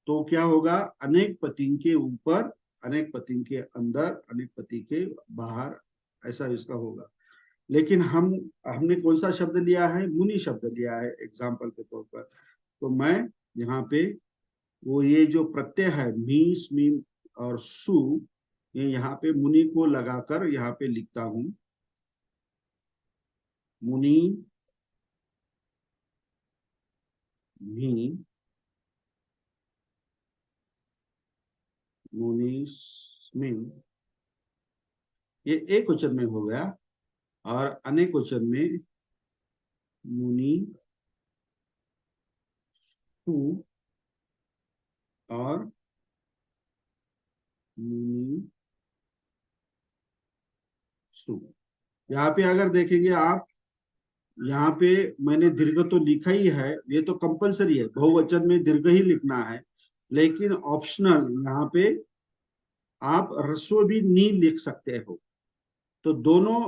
तो क्या होगा, अनेक पति के ऊपर, अनेक पति के अंदर, अनेक पति के बाहर, ऐसा इसका होगा। लेकिन हमने कौन सा शब्द लिया है, मुनि शब्द लिया है एग्जाम्पल के तौर पर। तो मैं यहाँ पे वो ये जो प्रत्यय है मी स्मी और सु, ये यहाँ पे मुनि को लगाकर यहाँ पे लिखता हूं, मुनि मी मुनि स्मिन, ये एक वचन में हो गया, और अनेक वचन में मुनि सु और मुनि सु। यहाँ पे अगर देखेंगे आप, यहाँ पे मैंने दीर्घ तो लिखा ही है, ये तो कंपलसरी है, बहुवचन में दीर्घ ही लिखना है, लेकिन ऑप्शनल यहाँ पे आप ह्रस्व भी नी लिख सकते हो। तो दोनों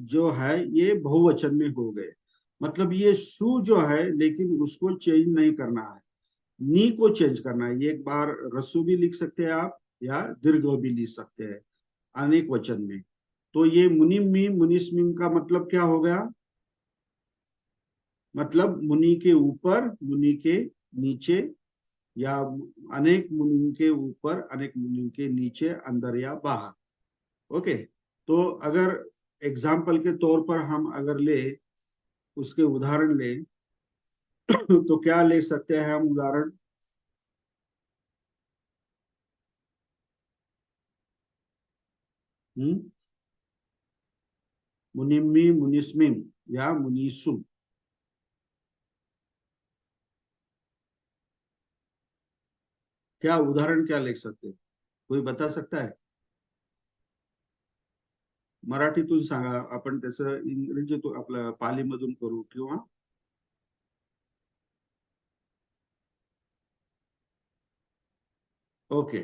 जो है ये बहुवचन में हो गए, मतलब ये सु जो है, लेकिन उसको चेंज नहीं करना है, नी को चेंज करना है। ये एक बार ह्रस्व भी लिख सकते हैं आप, या दीर्घ भी लिख सकते हैं अनेक वचन में। तो ये मुनिमी मुनिस्मिम का मतलब क्या हो गया, मतलब मुनि के ऊपर, मुनि के नीचे, या अनेक मुनि के ऊपर, अनेक मुनि के नीचे, अंदर या बाहर। ओके, तो अगर एग्जाम्पल के तौर पर हम अगर ले, उसके उदाहरण ले तो क्या ले सकते हैं हम उदाहरण, मुनिमी मुनिस्मिम या मुनिसुम, क्या उदाहरण क्या लिख सकते हैं, कोई बता सकता है? मराठीतून सांगा, आपण त्याचं इंग्रजीतून आपलं पालीमधून करू किंवा ओके,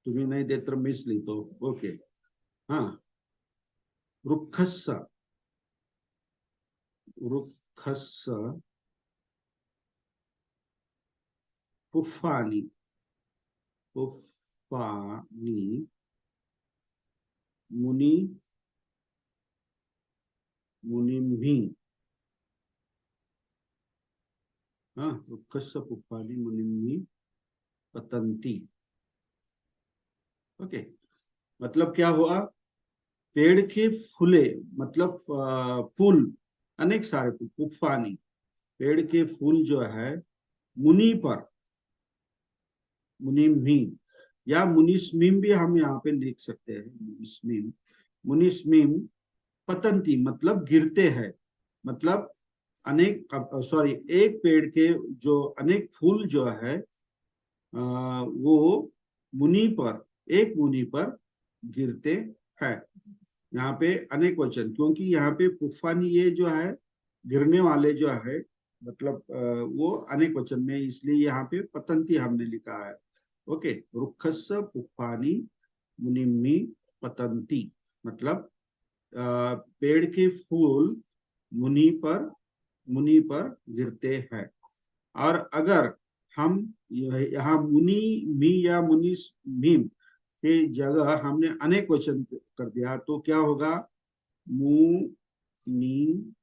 तुम्ही नाही देत तर मीच लिहितो। ओके, हाँ रुक्षस्स, रुक्षस्स, पुफ्फानि, पुफ्फानि, मुनि, मुनिम्हि, हाँ, रुक्षस्स पुफ्फानि मुनिम्हि पतन्ति। ओके, मतलब क्या हुआ, पेड़ के फूले, मतलब फूल, अनेक सारे फूल, पुफ्फानी, पेड़ के फूल जो है मुनि पर, मुनिम्हि या मुनिस्मिम भी हम यहाँ पे लिख सकते हैं, मुनिस्मिम, मुनिस्मिम पतंती, मतलब गिरते हैं, मतलब अनेक, सॉरी, एक पेड़ के जो अनेक फूल जो है वो मुनि पर, एक मुनि पर गिरते हैं। यहाँ पे अनेक वचन, क्योंकि यहाँ पे पुफ्फानी ये जो है गिरने वाले जो है, मतलब वो अनेक वचन में, इसलिए यहाँ पे पतंती हमने लिखा है। ओके, रुक्षस्स पुफ्फानी मुनिम्हि पतंती, मतलब पेड़ के फूल मुनि पर गिरते हैं। और अगर हम यहाँ मुनि मी या मुनि मीम के जगह हमने अनेक वचन कर दिया तो क्या होगा, मु नी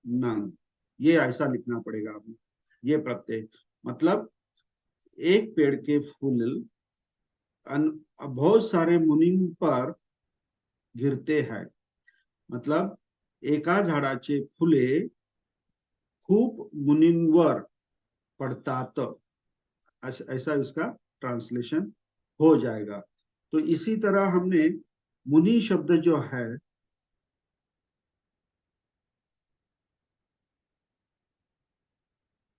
नंग, ये ऐसा लिखना पड़ेगा हमें, ये प्रत्यय, मतलब एक पेड़ के फूल बहुत सारे मुनि पर गिरते हैं, मतलब एका झाडाचे फुले खूप मुनींवर पडतात, ऐसा इसका ट्रांसलेशन हो जाएगा। तो इसी तरह हमने मुनि शब्द जो है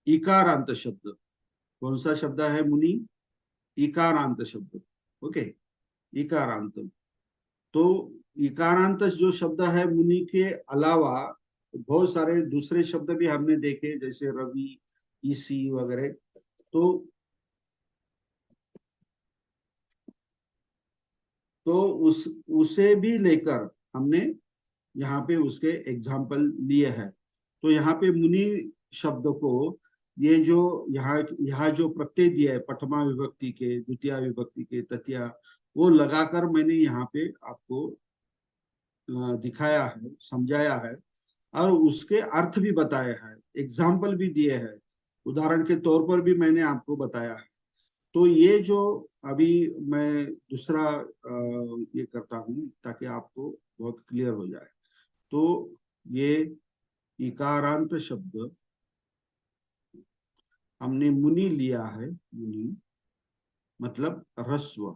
इकारांत शब्द, कौन सा शब्द है मुनि, इकारांत शब्द। ओके, इकारांत, तो इकारांत जो शब्द है मुनि के अलावा बहुत सारे दूसरे शब्द भी हमने देखे, जैसे रवि, ईसी वगैरह, तो उसे भी लेकर हमने यहाँ पे उसके एग्जाम्पल लिए हैं। तो यहाँ पे मुनि शब्द को, ये जो यहाँ जो प्रत्यय दिया है प्रथमा विभक्ति के, द्वितीय विभक्ति के, तृतीया, वो लगाकर मैंने यहाँ पे आपको दिखाया है, समझाया है, और उसके अर्थ भी बताया है, एग्जाम्पल भी दिए हैं, उदाहरण के तौर पर भी मैंने आपको बताया है। तो ये जो अभी मैं दूसरा ये करता हूँ ताकि आपको बहुत क्लियर हो जाए। तो ये इकारांत शब्द हमने मुनि लिया है, मुनि मतलब ह्रस्व,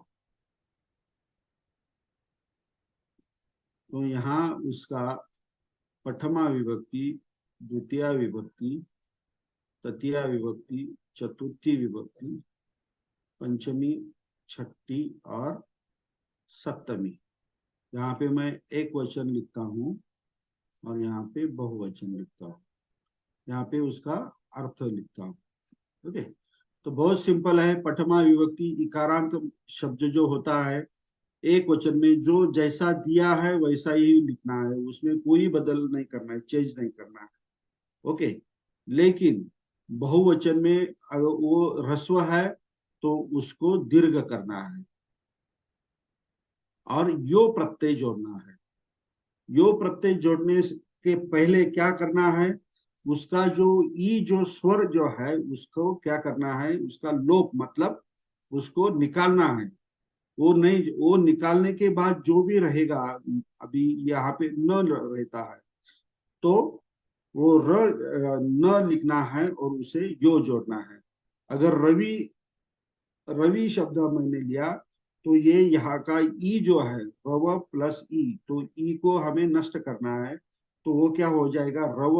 तो यहाँ उसका प्रथमा विभक्ति, द्वितीय विभक्ति, तृतीय विभक्ति, चतुर्थी विभक्ति, पंचमी, छठी और सप्तमी, यहाँ पे मैं एक वचन लिखता हूँ और यहाँ पे बहुवचन लिखता हूँ, यहाँ पे उसका अर्थ लिखता हूँ। ओके, तो बहुत सिंपल है। प्रथमा विभक्ति इकारांत शब्द जो होता है एक वचन में, जो जैसा दिया है वैसा ही लिखना है, उसमें कोई बदल नहीं करना है, चेंज नहीं करना है। ओके, लेकिन बहुवचन में अगर वो ह्रस्व है तो उसको दीर्घ करना है और यो प्रत्यय जोड़ना है। यो प्रत्यय जोड़ने के पहले क्या करना है, उसका जो ई जो स्वर जो है उसको क्या करना है, उसका लोप, मतलब उसको निकालना है। वो नहीं, वो निकालने के बाद जो भी रहेगा, अभी यहाँ पे न रहता है तो वो न लिखना है और उसे यो जोड़ना है। अगर रवि, रवि शब्द मैंने लिया तो ये यहाँ का ई जो है रव प्लस ई, तो ई को हमें नष्ट करना है, तो वो क्या हो जाएगा, रव,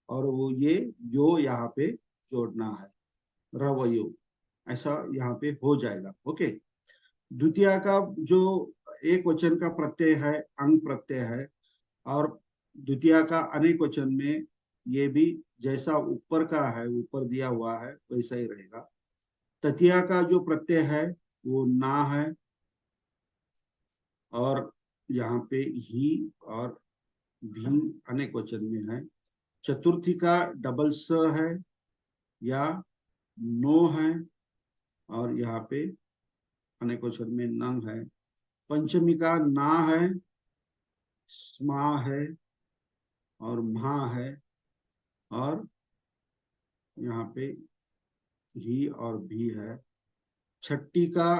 और वो ये यो यहाँ पे जोड़ना है, रव यो, ऐसा यहाँ पे हो जाएगा। ओके, द्वितीय का जो एक वचन का प्रत्यय है अंग प्रत्यय है, और द्वितीय का अनेक वचन में ये भी जैसा ऊपर का है, ऊपर दिया हुआ है वैसा ही रहेगा। तृतीया का जो प्रत्यय है वो ना है, और यहाँ पे ही और भी अनेक वचन में है। चतुर्थी का डबल स है या नो है, और यहाँ पे अनेक वचन में नंग है। पंचमी का ना है, स्मा है और म्हा है, और यहाँ पे ही और भी है। छठी का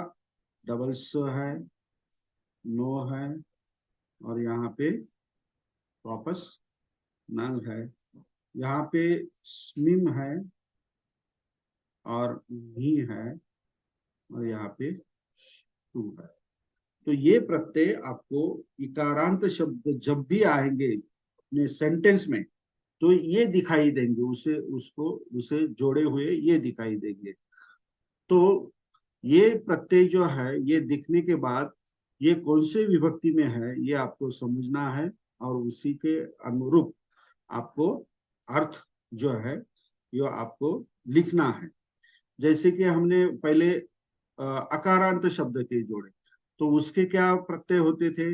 डबल स है, नो है, और यहाँ पे वापस नंग है। यहाँ पे स्मिम है और ही है, और यहाँ पे टू है। तो ये प्रत्यय आपको इकारांत शब्द जब भी आएंगे अपने सेंटेंस में तो ये दिखाई देंगे, उसे जोड़े हुए ये दिखाई देंगे। तो ये प्रत्यय जो है ये दिखने के बाद ये कौन से विभक्ति में है ये आपको समझना है, और उसी के अनुरूप आपको अर्थ जो है ये आपको लिखना है। जैसे कि हमने पहले अकारांत शब्द के जोड़े, तो उसके क्या प्रत्यय होते थे,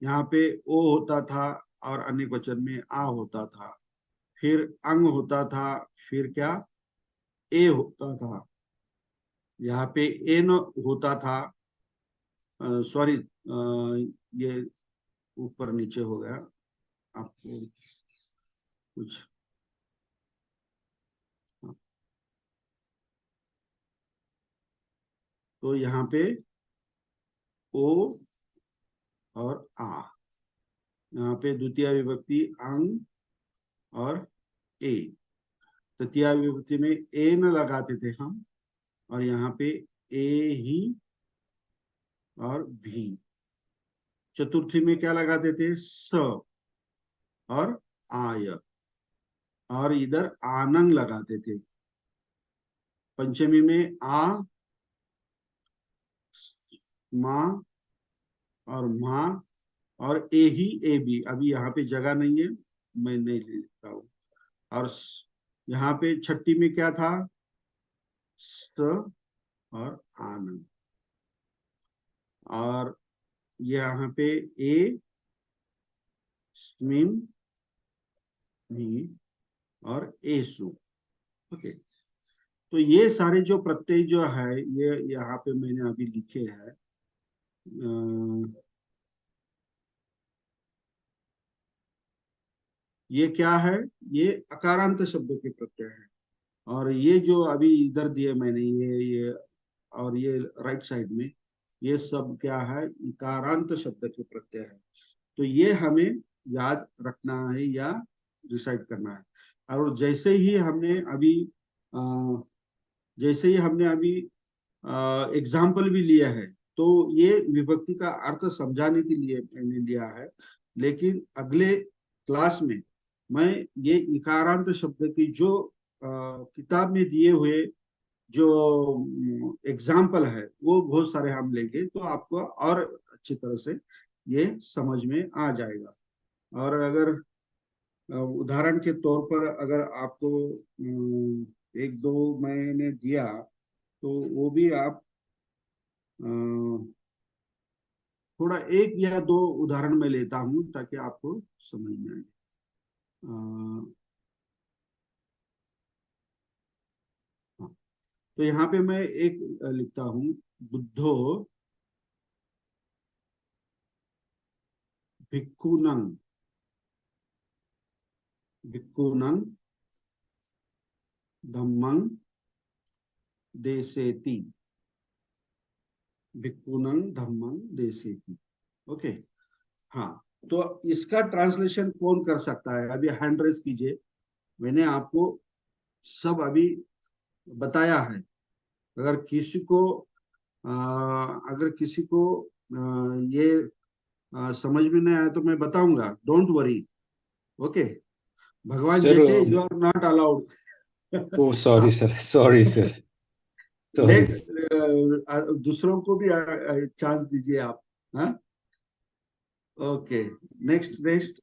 यहाँ पे ओ होता था और अनेक वचन में आ होता था, फिर अंग होता था, फिर क्या ए होता था, यहाँ पे एन होता था, सॉरी ये ऊपर नीचे हो गया, आपको कुछ तो यहाँ पे ओ और आ, यहाँ पे द्वितीय विभक्ति अंग और ए, तृतीय विभक्ति में ए न लगाते थे हम, और यहाँ पे ए ही और भी। चतुर्थी में क्या लगाते थे, स और आय, और इधर आनंग लगाते थे। पंचमी में आ, माँ और माँ, और ए ही ए भी। अभी यहाँ पे जगह नहीं है, मैं नहीं लिखता हूँ। और यहाँ पे छठी में क्या था, स और आनंद, और यहाँ पे ए, स्मिम भी और एसु। ओके, तो ये सारे जो प्रत्यय जो है ये यहाँ पे मैंने अभी लिखे हैं। ये क्या है, ये अकारांत शब्दों के प्रत्यय है, और ये जो अभी इधर दिए मैंने ये और ये राइट साइड में ये सब क्या है, इकारांत शब्द के प्रत्यय है। तो ये हमें याद रखना है या डिसाइड करना है। और जैसे ही हमने अभी एग्जाम्पल भी लिया है, तो ये विभक्ति का अर्थ समझाने के लिए मैंने लिया है। लेकिन अगले क्लास में मैं ये इकारांत शब्द की जो किताब में दिए हुए जो एग्जाम्पल है वो बहुत सारे हम लेंगे, तो आपको और अच्छी तरह से ये समझ में आ जाएगा। और अगर उदाहरण के तौर पर अगर आपको एक दो मैंने दिया तो वो भी आप थोड़ा एक या दो उदाहरण मैं लेता हूं ताकि आपको समझ में आए। तो यहाँ पे मैं एक लिखता हूँ, बुद्धो भिक्खुनं, भिक्खुनं धम्मं देसेति, भिक्खुनं धम्मं देसेति। ओके, हाँ, तो इसका ट्रांसलेशन कौन कर सकता है, अभी हैंड रेज कीजिए। मैंने आपको सब अभी बताया है। अगर किसी को ये समझ में नहीं आया तो मैं बताऊंगा, don't worry. Okay, Bhagwan sir, जेठे, you are not allowed. Oh sorry sir, sorry sir, sorry. Let दूसरों को भी चांस दीजिए आप। हाँ, ओके, नेक्स्ट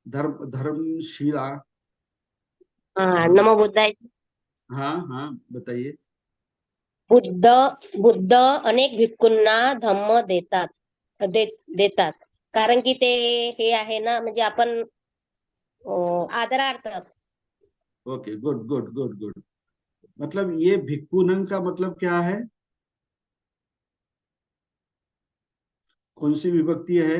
धर्मशीला। हाँ, नमो बुद्धाय। हाँ हाँ, बताइए। बुद्ध अनेक भिक्खूंना धम्म देतात. कारण की ते हे आहे ना, म्हणजे आपण आदरार्थ. Okay, good good good good. मतलब ये भिक्खुनंग का मतलब क्या है? कौन सी विभक्ति है?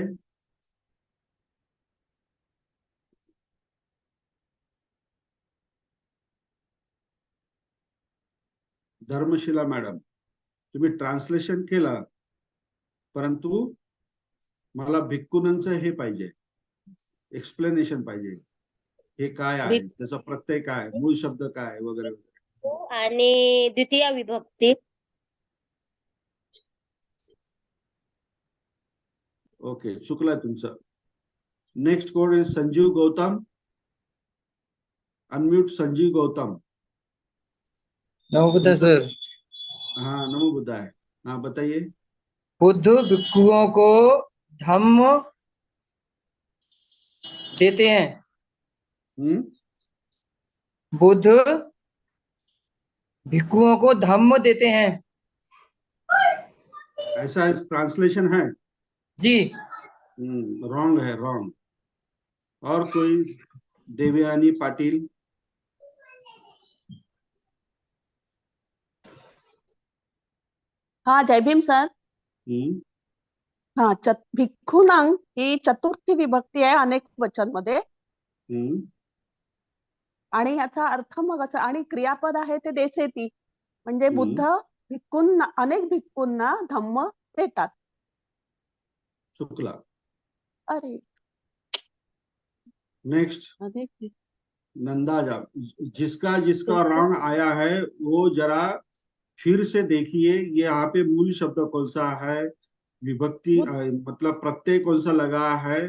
धर्मशिला मॅडम, तुम्ही ट्रान्सलेशन केलं, परंतु मला भिक्खुनंगचं हे पाहिजे, एक्सप्लेनेशन पाहिजे, हे काय आहे, त्याचा प्रत्यय काय, मूळ शब्द काय वगैरे वगैरे। आणि द्वितीय विभक्ती। ओके, चुकलं तुमचं। नेक्स्ट कोण आहे? संजीव गौतम, अनम्यूट संजीव गौतम। नमो बुद्धाय सर। हाँ, नमो बुद्धाय। हाँ, बताइए। बुद्ध भिक्षुओं को धम्म देते हैं। बुद्ध भिक्षुओं को धम्म देते हैं। ऐसा ट्रांसलेशन है? जी। रॉन्ग है, रॉन्ग। और कोई? देवयानी पाटिल। हा, जय भीम सर। हा, भिक्खुनंग ही चतुर्थी विभक्ती आहे अनेक वचन मध्ये, आणि याचा अर्थ मग असं, आणि क्रियापद आहे ते देसेती, म्हणजे बुद्ध अनेक भिक्खूंना धम्म देतात। चुकला। अरे, नेक्स्ट अनेक नंदा जा, जिसका जिसका रॉन्ग आया है वो जरा फिर से देखिए, ये यहाँ पे मूल शब्द कौन सा है, विभक्ति मतलब प्रत्यय कौन सा लगा है,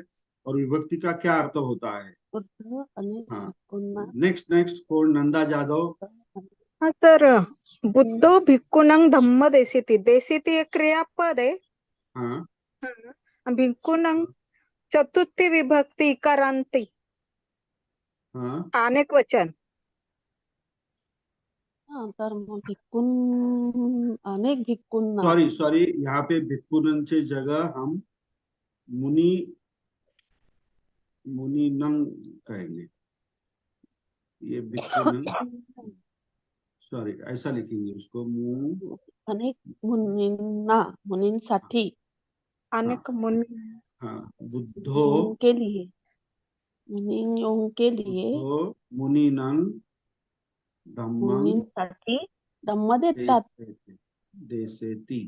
और विभक्ति का क्या अर्थ होता है। बुद्ध अनेक हाँ, भिक्खूंना। नेक्स्ट नेक्स्ट कोण? नंदा जाधव। हाँ सर, बुद्धो भिक्खुनंग धम्म देसीति। देसीति एक क्रियापद है। हाँ, भिक्खुनंग चतुर्थी विभक्ति करांति, हाँ, अनेक वचन। हाँ, तर मग भिक्खून अनेक भिक्खूंना। सॉरी सॉरी, यहाँ पे भिक्खुनंचे जगह हम मुनि मुनिनंग कहेंगे। ये भिक्खुनंग, सॉरी ऐसा लिखेंगे उसको, अनेक मुनींना, मुनींसाठी। अनेक मुनि। हाँ, बुद्धो मुनियों के लिए, मुनियों के लिए, बुद्धो मुनिनंग धम्मं मुनींसाठी धम्म देतात। देसेती।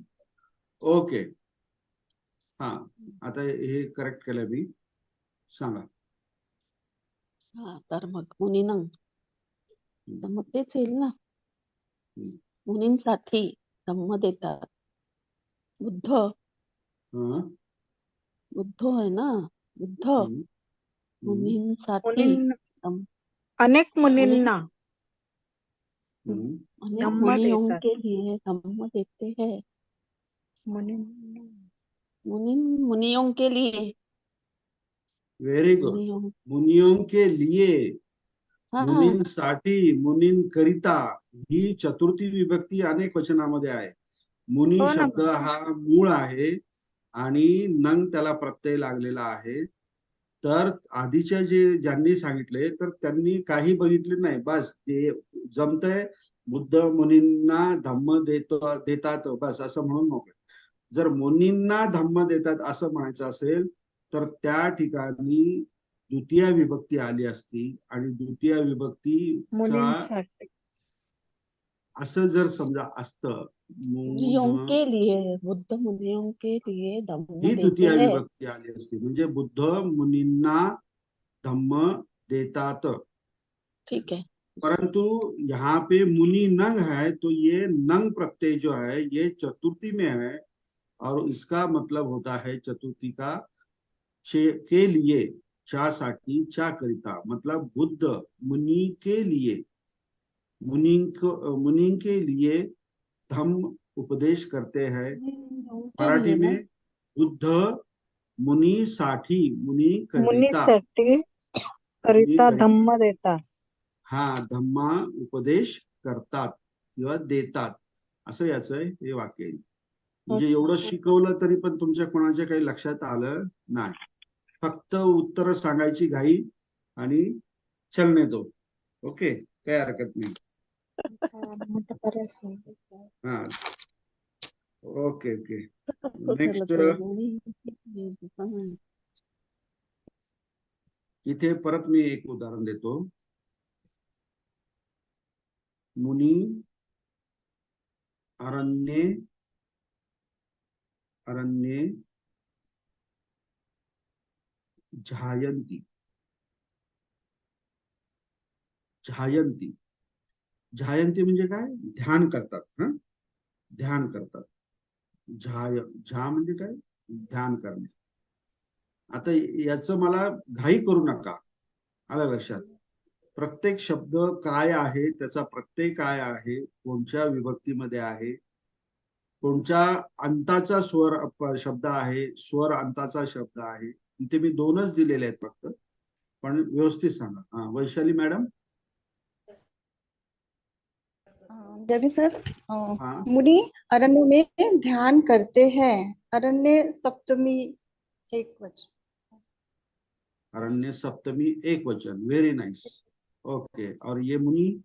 ओके, हाँ, आता हे करेक्ट केलं मी, सांगा। हा, तर मग मुनीनंग, तर मग तेच येईल ना, मुनींसाठी धम्म देतात। बुद्ध, बुद्ध है ना, बुद्ध मुनींसाठी अनेक मुनींना अनेक धम्म मुनियों देतात। के लिए धम्म देते हैं। मुनियों के लिए। Very good. मुनियों के लिए, मुनींसाठी, मुनींकरिता, ही चतुर्थी विभक्ती अनेक वचनामध्ये आहे। मुनी शब्द हा मूळ आहे आणि नंग त्याला प्रत्यय लागलेला आहे। तर आधीच्या ज्यांनी सांगितले तर त्यांनी काही बघितले नाही, बस ते जमतंय, बुद्ध मुनींना धम्म देतात बस असं म्हणून मोकळे। जर मुनींना धम्म देतात असं म्हणायचं असेल तर त्या ठिकाणी द्वितीय विभक्ती आली असती, आणि द्वितीय विभक्तीचा असं जर समजा असतं, मुनियों के लिए, बुद्ध मुनियों के लिए धम्म ही देते द्वितीय हैं। विभक्ती आली असती, म्हणजे बुद्ध मुनींना धम्म देतात। ठीक है, परंतु यहाँ पे मुनि नंग है, तो ये नंग प्रत्यय जो है ये चतुर्थी में है, और इसका मतलब होता है चतुर्थी का के लिए, चा साठी, चा करिता, मतलब बुद्ध मुनि के लिए, मुनि के लिए धम्म उपदेश करते हैं। मराठी में बुद्ध मुनी साठी, मुनी करिता धम्म देतात। हा, धम्मा उपदेश करतात किंवा देतात, असं याचं हे वाक्य आहे। म्हणजे एवढं शिकवलं तरी पण तुमच्या कोणाच्या काही लक्षात आलं नाही. फक्त उत्तर सांगायची घाई आणि चलने दो. ओके, काही हरकत नाही. हा, ओके ओके. नेक्स्ट, इथे परत मी एक उदाहरण देतो. मुनी अरण्ये अरण्ये झायंती झायंती झायंती म्हणजे काय? ध्यान करतात. हा, ध्यान करतात. झा म्हणजे काय? ध्यान करणे. आता याचं मला घाई करू नका, आलं लक्षात? प्रत्येक शब्द काय आहे, त्याचा प्रत्यय काय आहे, कोणत्या विभक्तीमध्ये आहे, कोणत्या अंताचा स्वर शब्द आहे, स्वर अंताचा शब्द आहे. इथे मी 2च दिलेले आहेत फक्त, पण व्यवस्थित सांगा. हा, वैशाली मॅडम. जमीन सर, हाँ मुनि अरण्य में ध्यान करते हैं। अरण्य सप्तमी एक वचन। अरण्य सप्तमी एक वचन, वेरी नाइस. ओके, और ये मुनि?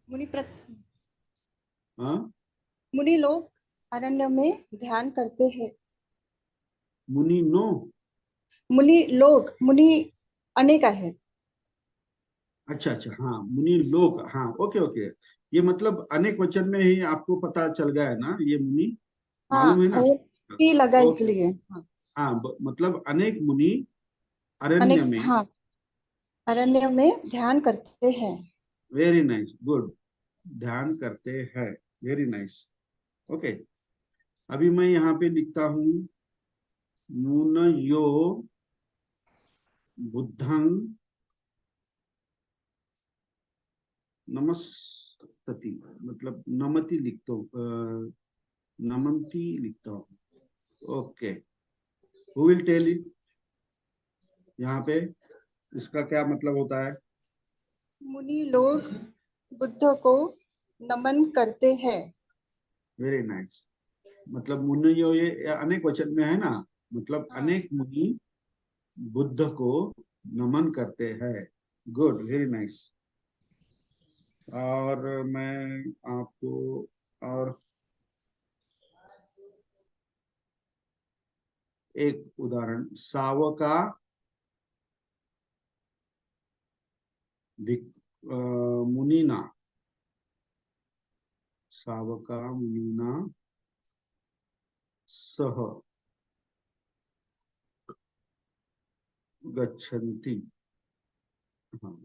मुनि हाँ, मुनि लोग अरण्य में ध्यान करते हैं। मुनि नो? मुनि लोग, मुनि अनेक आहेत। अच्छा अच्छा, हाँ, मुनि लोग. हाँ, ओके ओके. ये मतलब अनेक वचन में ही आपको पता चल गया है ना, ये मुनि हाँ, मालूम है ना? और की लगा ओके. इसलिए। हाँ, हाँ, मतलब अनेक मुनि अरण्य अनेक, में. हाँ, अरण्य में ध्यान करते हैं। Very nice, good. ध्यान करते हैं, वेरी नाइस. ओके, अभी मैं यहाँ पे लिखता हूँ मुनयो बुद्धं नमस्तति, मतलब नमति लिखता हूँ, नमंती लिखता हूँ. Okay, who will tell it? यहाँ पे इसका क्या मतलब होता है? मुनि लोग बुद्ध को नमन करते हैं। Very nice. मतलब मुनियो ये अनेक वचन में है ना, मतलब अनेक मुनि बुद्ध को नमन करते हैं. Good, very nice. और मैं आपको और एक उदाहरण, सावका मुनिना, सावका मुनिना सह गच्छन्ति. हाँ,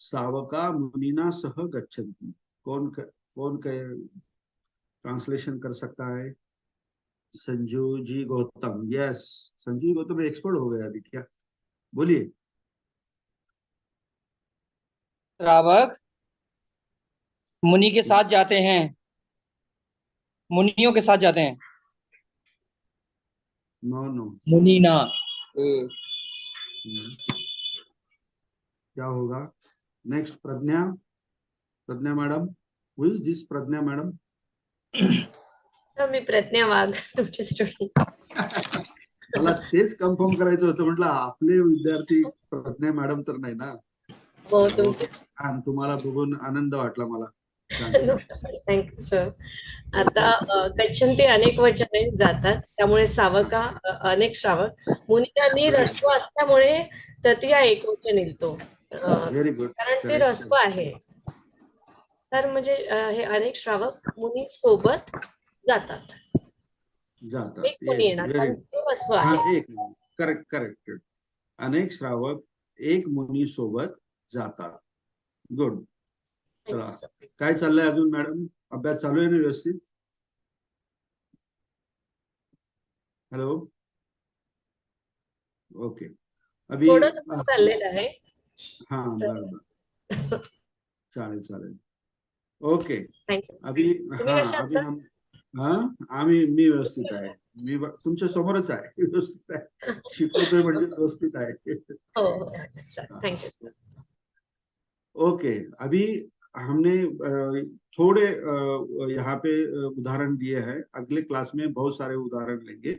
सावका मुनिना सह गच्छन्ति. कौन ट्रांसलेशन कर सकता है? संजू जी गौतम. यस, संजू गौतम एक्सपर्ट हो गया अभी क्या? बोलिए. श्रावक मुनि के साथ जाते हैं, मुनियों के साथ जाते हैं। नो नो, मुनि ना। क्या होगा? Next, Pragya. Pragya madam, who is this Pragya madam? मी प्रज्ञा वाघ, तुमची स्टुडंट. मला तेच कन्फर्म करायचं होतं, म्हटलं आपले विद्यार्थी प्रज्ञा मॅडम तर नाही ना. हो, छान, तुम्हाला बघून आनंद वाटला मला. Thank you sir. आता गच्छन्ति अनेक वचने जातात, त्यामुळे सावका अनेक श्रावक. मुनियांनी रस्व असल्यामुळे तृतीय एकवचन येतो, व्हेरी गुड. कारण ते रस्व आहे. तर म्हणजे हे अनेक श्रावक मुनी सोबत जातात. एक मुनी येणार कारण ते रस्व आहे. एक, करेक्ट करेक्ट. अनेक श्रावक एक मुनी सोबत जातात. गुड. चला, काय चाललंय अजून मॅडम? अभ्यास चालू आहे ना व्यवस्थित? Hello, okay. अभी थोडं चाललेलं आहे. हाँ, बरोबर, चालेल चालेल. ओके, अभी हम मी व्यवस्थित आहे. मी तुमच्या समोरच आहे, व्यवस्थित आहे. शिकवतोय म्हणजे व्यवस्थित आहे. हो, थँक्यू. ओके, अभी हमने थोड़े यहाँ पे उदाहरण दिए हैं, अगले क्लास में बहुत सारे उदाहरण लेंगे।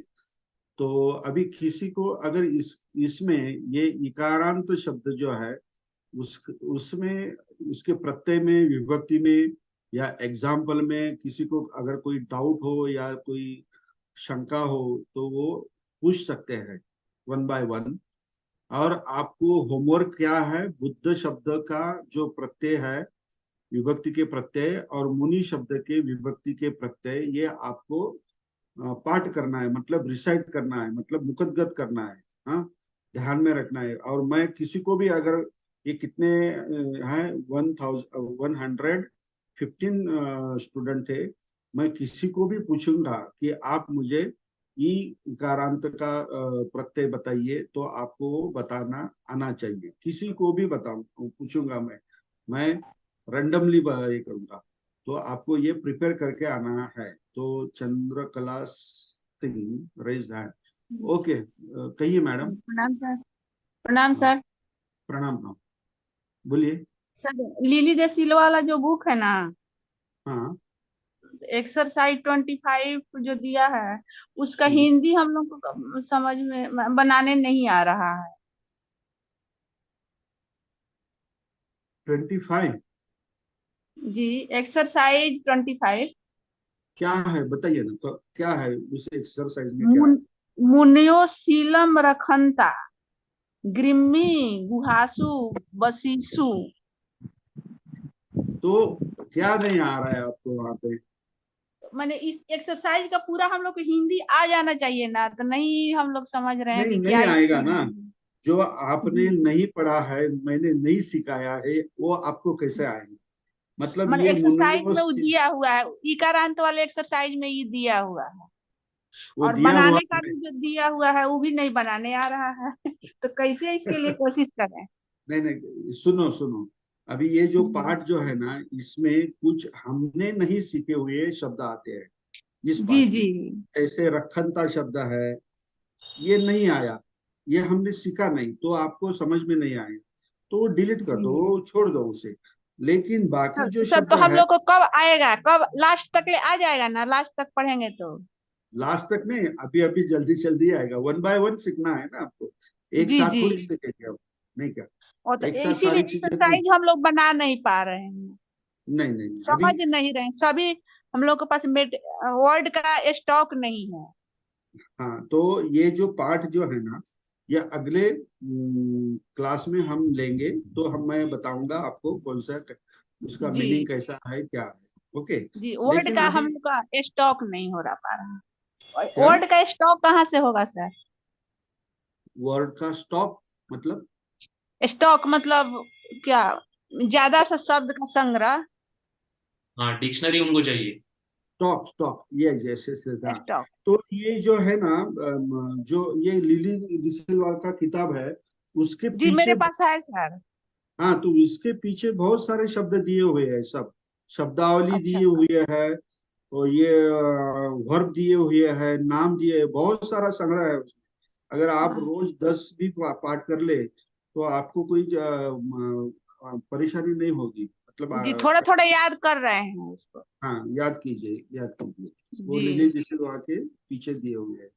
तो अभी किसी को अगर इसमें ये इकारांत शब्द जो है उसमें उसके प्रत्यय में, विभक्ति में या एग्जाम्पल में किसी को अगर कोई डाउट हो या कोई शंका हो तो वो पूछ सकते हैं 1 by 1। और आपको होमवर्क क्या है, बुद्ध शब्द का जो प्रत्यय है विभक्ति के प्रत्यय और मुनि शब्द के विभक्ति के प्रत्यय, ये आपको पाठ करना है, मतलब रिसाइट करना है, मतलब मुखद्गत करना है। हाँ, ध्यान में रखना है। और मैं किसी को भी अगर ये कितने हैं 115 स्टूडेंट थे, मैं किसी को भी पूछूंगा कि आप मुझे ई इकारांत का प्रत्यय बताइए, तो आपको बताना आना चाहिए। किसी को भी बताऊं पूछूंगा मैं रैंडमली ये करूंगा, तो आपको ये प्रिपेयर करके आना है। तो Chandrakala Singh raise hand. Okay, कहिए मैडम। प्रणाम सर। प्रणाम सर। प्रणाम प्रणाम, बोलिए। सर लिली दे सिल्वा वाला जो बुक है ना, हाँ, एक्सरसाइज 25 जो दिया है उसका हिंदी हम लोग को समझ में बनाने नहीं आ रहा है। 25 जी, एक्सरसाइज 25। क्या है बताइए ना, तो क्या है उस एक्सरसाइज में क्या है? मुनियो सीलम रखंता ग्रिम्मी गुहासु बसीसु। तो क्या नहीं आ रहा है आपको वहां पे? मैंने इस एक्सरसाइज का पूरा हम लोग को हिंदी आ जाना चाहिए ना, तो नहीं हम लोग समझ रहे हैं नहीं, कि नहीं क्या आएगा इसमें ना। जो आपने नहीं पढ़ा है, मैंने नहीं सिखाया है, वो आपको कैसे आएगा? मतलब मैंने ये एक्सरसाइज में वो दिया हुआ है, इकारांत वाले एक्सरसाइज में ये दिया हुआ है, वो और दिया हुआ बनाने का भी जो दिया हुआ है वो भी नहीं बनाने आ रहा है। तो कैसे इसके लिए कोशिश करें? नहीं नहीं, सुनो सुनो, अभी ये जो पाठ जो है ना, इसमें कुछ हमने नहीं सीखे हुए शब्द आते हैं इस जी पाठ जी में। ऐसे रखनता शब्द है, ये नहीं आया, ये हमने सीखा नहीं, तो आपको समझ में नहीं आया तो डिलीट कर दो, जी। छोड़ दो उसे। लेकिन बाकी जो सर शब्द तो हम है लोग को कब आएगा, कब लास्ट तक ले आ जाएगा ना? लास्ट तक पढ़ेंगे तो। लास्ट तक नहीं, अभी अभी जल्दी जल्दी आएगा। 1 by 1 सीखना है ना आपको, एक जी साथ जी। थोड़ी सीखेंगे अब। नहीं क्या, और तो एक साथ इसीलिए सारी चीजें नहीं। एक्सरसाइज हम लोग बना नहीं पा रहे हैं, नहीं नहीं नहीं, समझ अभी नहीं रहे हैं सभी। हम लोग के पास वर्ड का स्टॉक नहीं है। हाँ, तो ये जो पाठ जो है ना, ये अगले क्लास में हम लेंगे, तो मैं बताऊंगा आपको कौन सा उसका जी मीनिंग कैसा है, क्या है। ओके, जी, वर्ड लेकिन का अभी हम लोग का स्टॉक नहीं हो रहा पा रहा। क्या, वर्ड का स्टॉक कहाँ से होगा सर? वर्ड का स्टॉक मतलब? स्टॉक मतलब क्या? ज्यादा सा शब्द का संग्रह। हाँ, डिक्शनरी उनको चाहिए। स्टॉक, स्टॉक, ये जैसे से हाँ। स्टॉक। तो ये जो है ना, जो ये लिली डिसलवार का किताब है, उसके जी मेरे पीछे, पास है सर। हाँ, तो इसके पीछे बहुत सारे शब्द दिए हुए हैं, सब शब्दावली अच्छा। दिए हुए है, और ये वर्ब दिए हुए है, नाम दिए, बहुत सारा संग्रह है उसमें। अगर आप हाँ। रोज 10 भी पाठ कर ले तो आपको कोई परेशानी नहीं होगी, मतलब जी थोड़ा थोड़ा याद कर रहे हैं उसको। हाँ, याद कीजिए, याद कीजिए। वो जी लिली डिसलवा के पीछे दिए हुए हैं।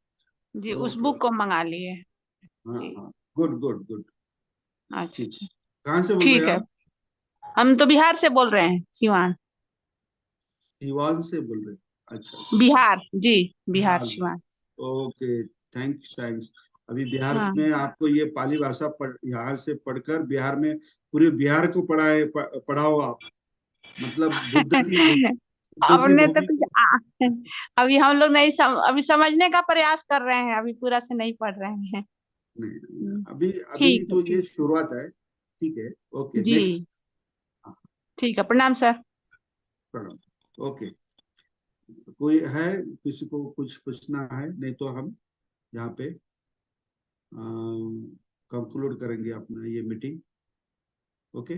जी, उस ओके, बुक को मंगा लिए। हाँ जी। हाँ, गुड गुड गुड। अच्छा ठीक, अच्छा। कहाँ से बोल रहे ठीक हैं है। आप? हम तो बिहार से बोल रहे हैं, सिवान। सीवान से बोल रहे हैं? अच्छा अच्छा अच्छा, बिहार जी। बिहार बिहार से। सिवान। Okay, thanks thanks. अभी बिहार हाँ। में आपको ये पाली भाषा यहाँ से पढ़कर बिहार में पूरे बिहार को पढ़ाओ आप, मतलब बुद्ध की हमने तो भूमि कुछ को। अभी हम लोग नहीं अभी समझने का प्रयास कर रहे हैं, अभी पूरा से नहीं पढ़ रहे हैं। नहीं, अभी अभी ठीक है तो ये ठीक। शुरुआत है। ठीक है, ओके, जी नेक्स्ट। ठीक है, प्रणाम सर। प्रणाम। ओके, कोई है, किसी को कुछ पूछना है? नहीं तो हम यहाँ पे कंक्लूड करेंगे अपना ये मीटिंग। ओके।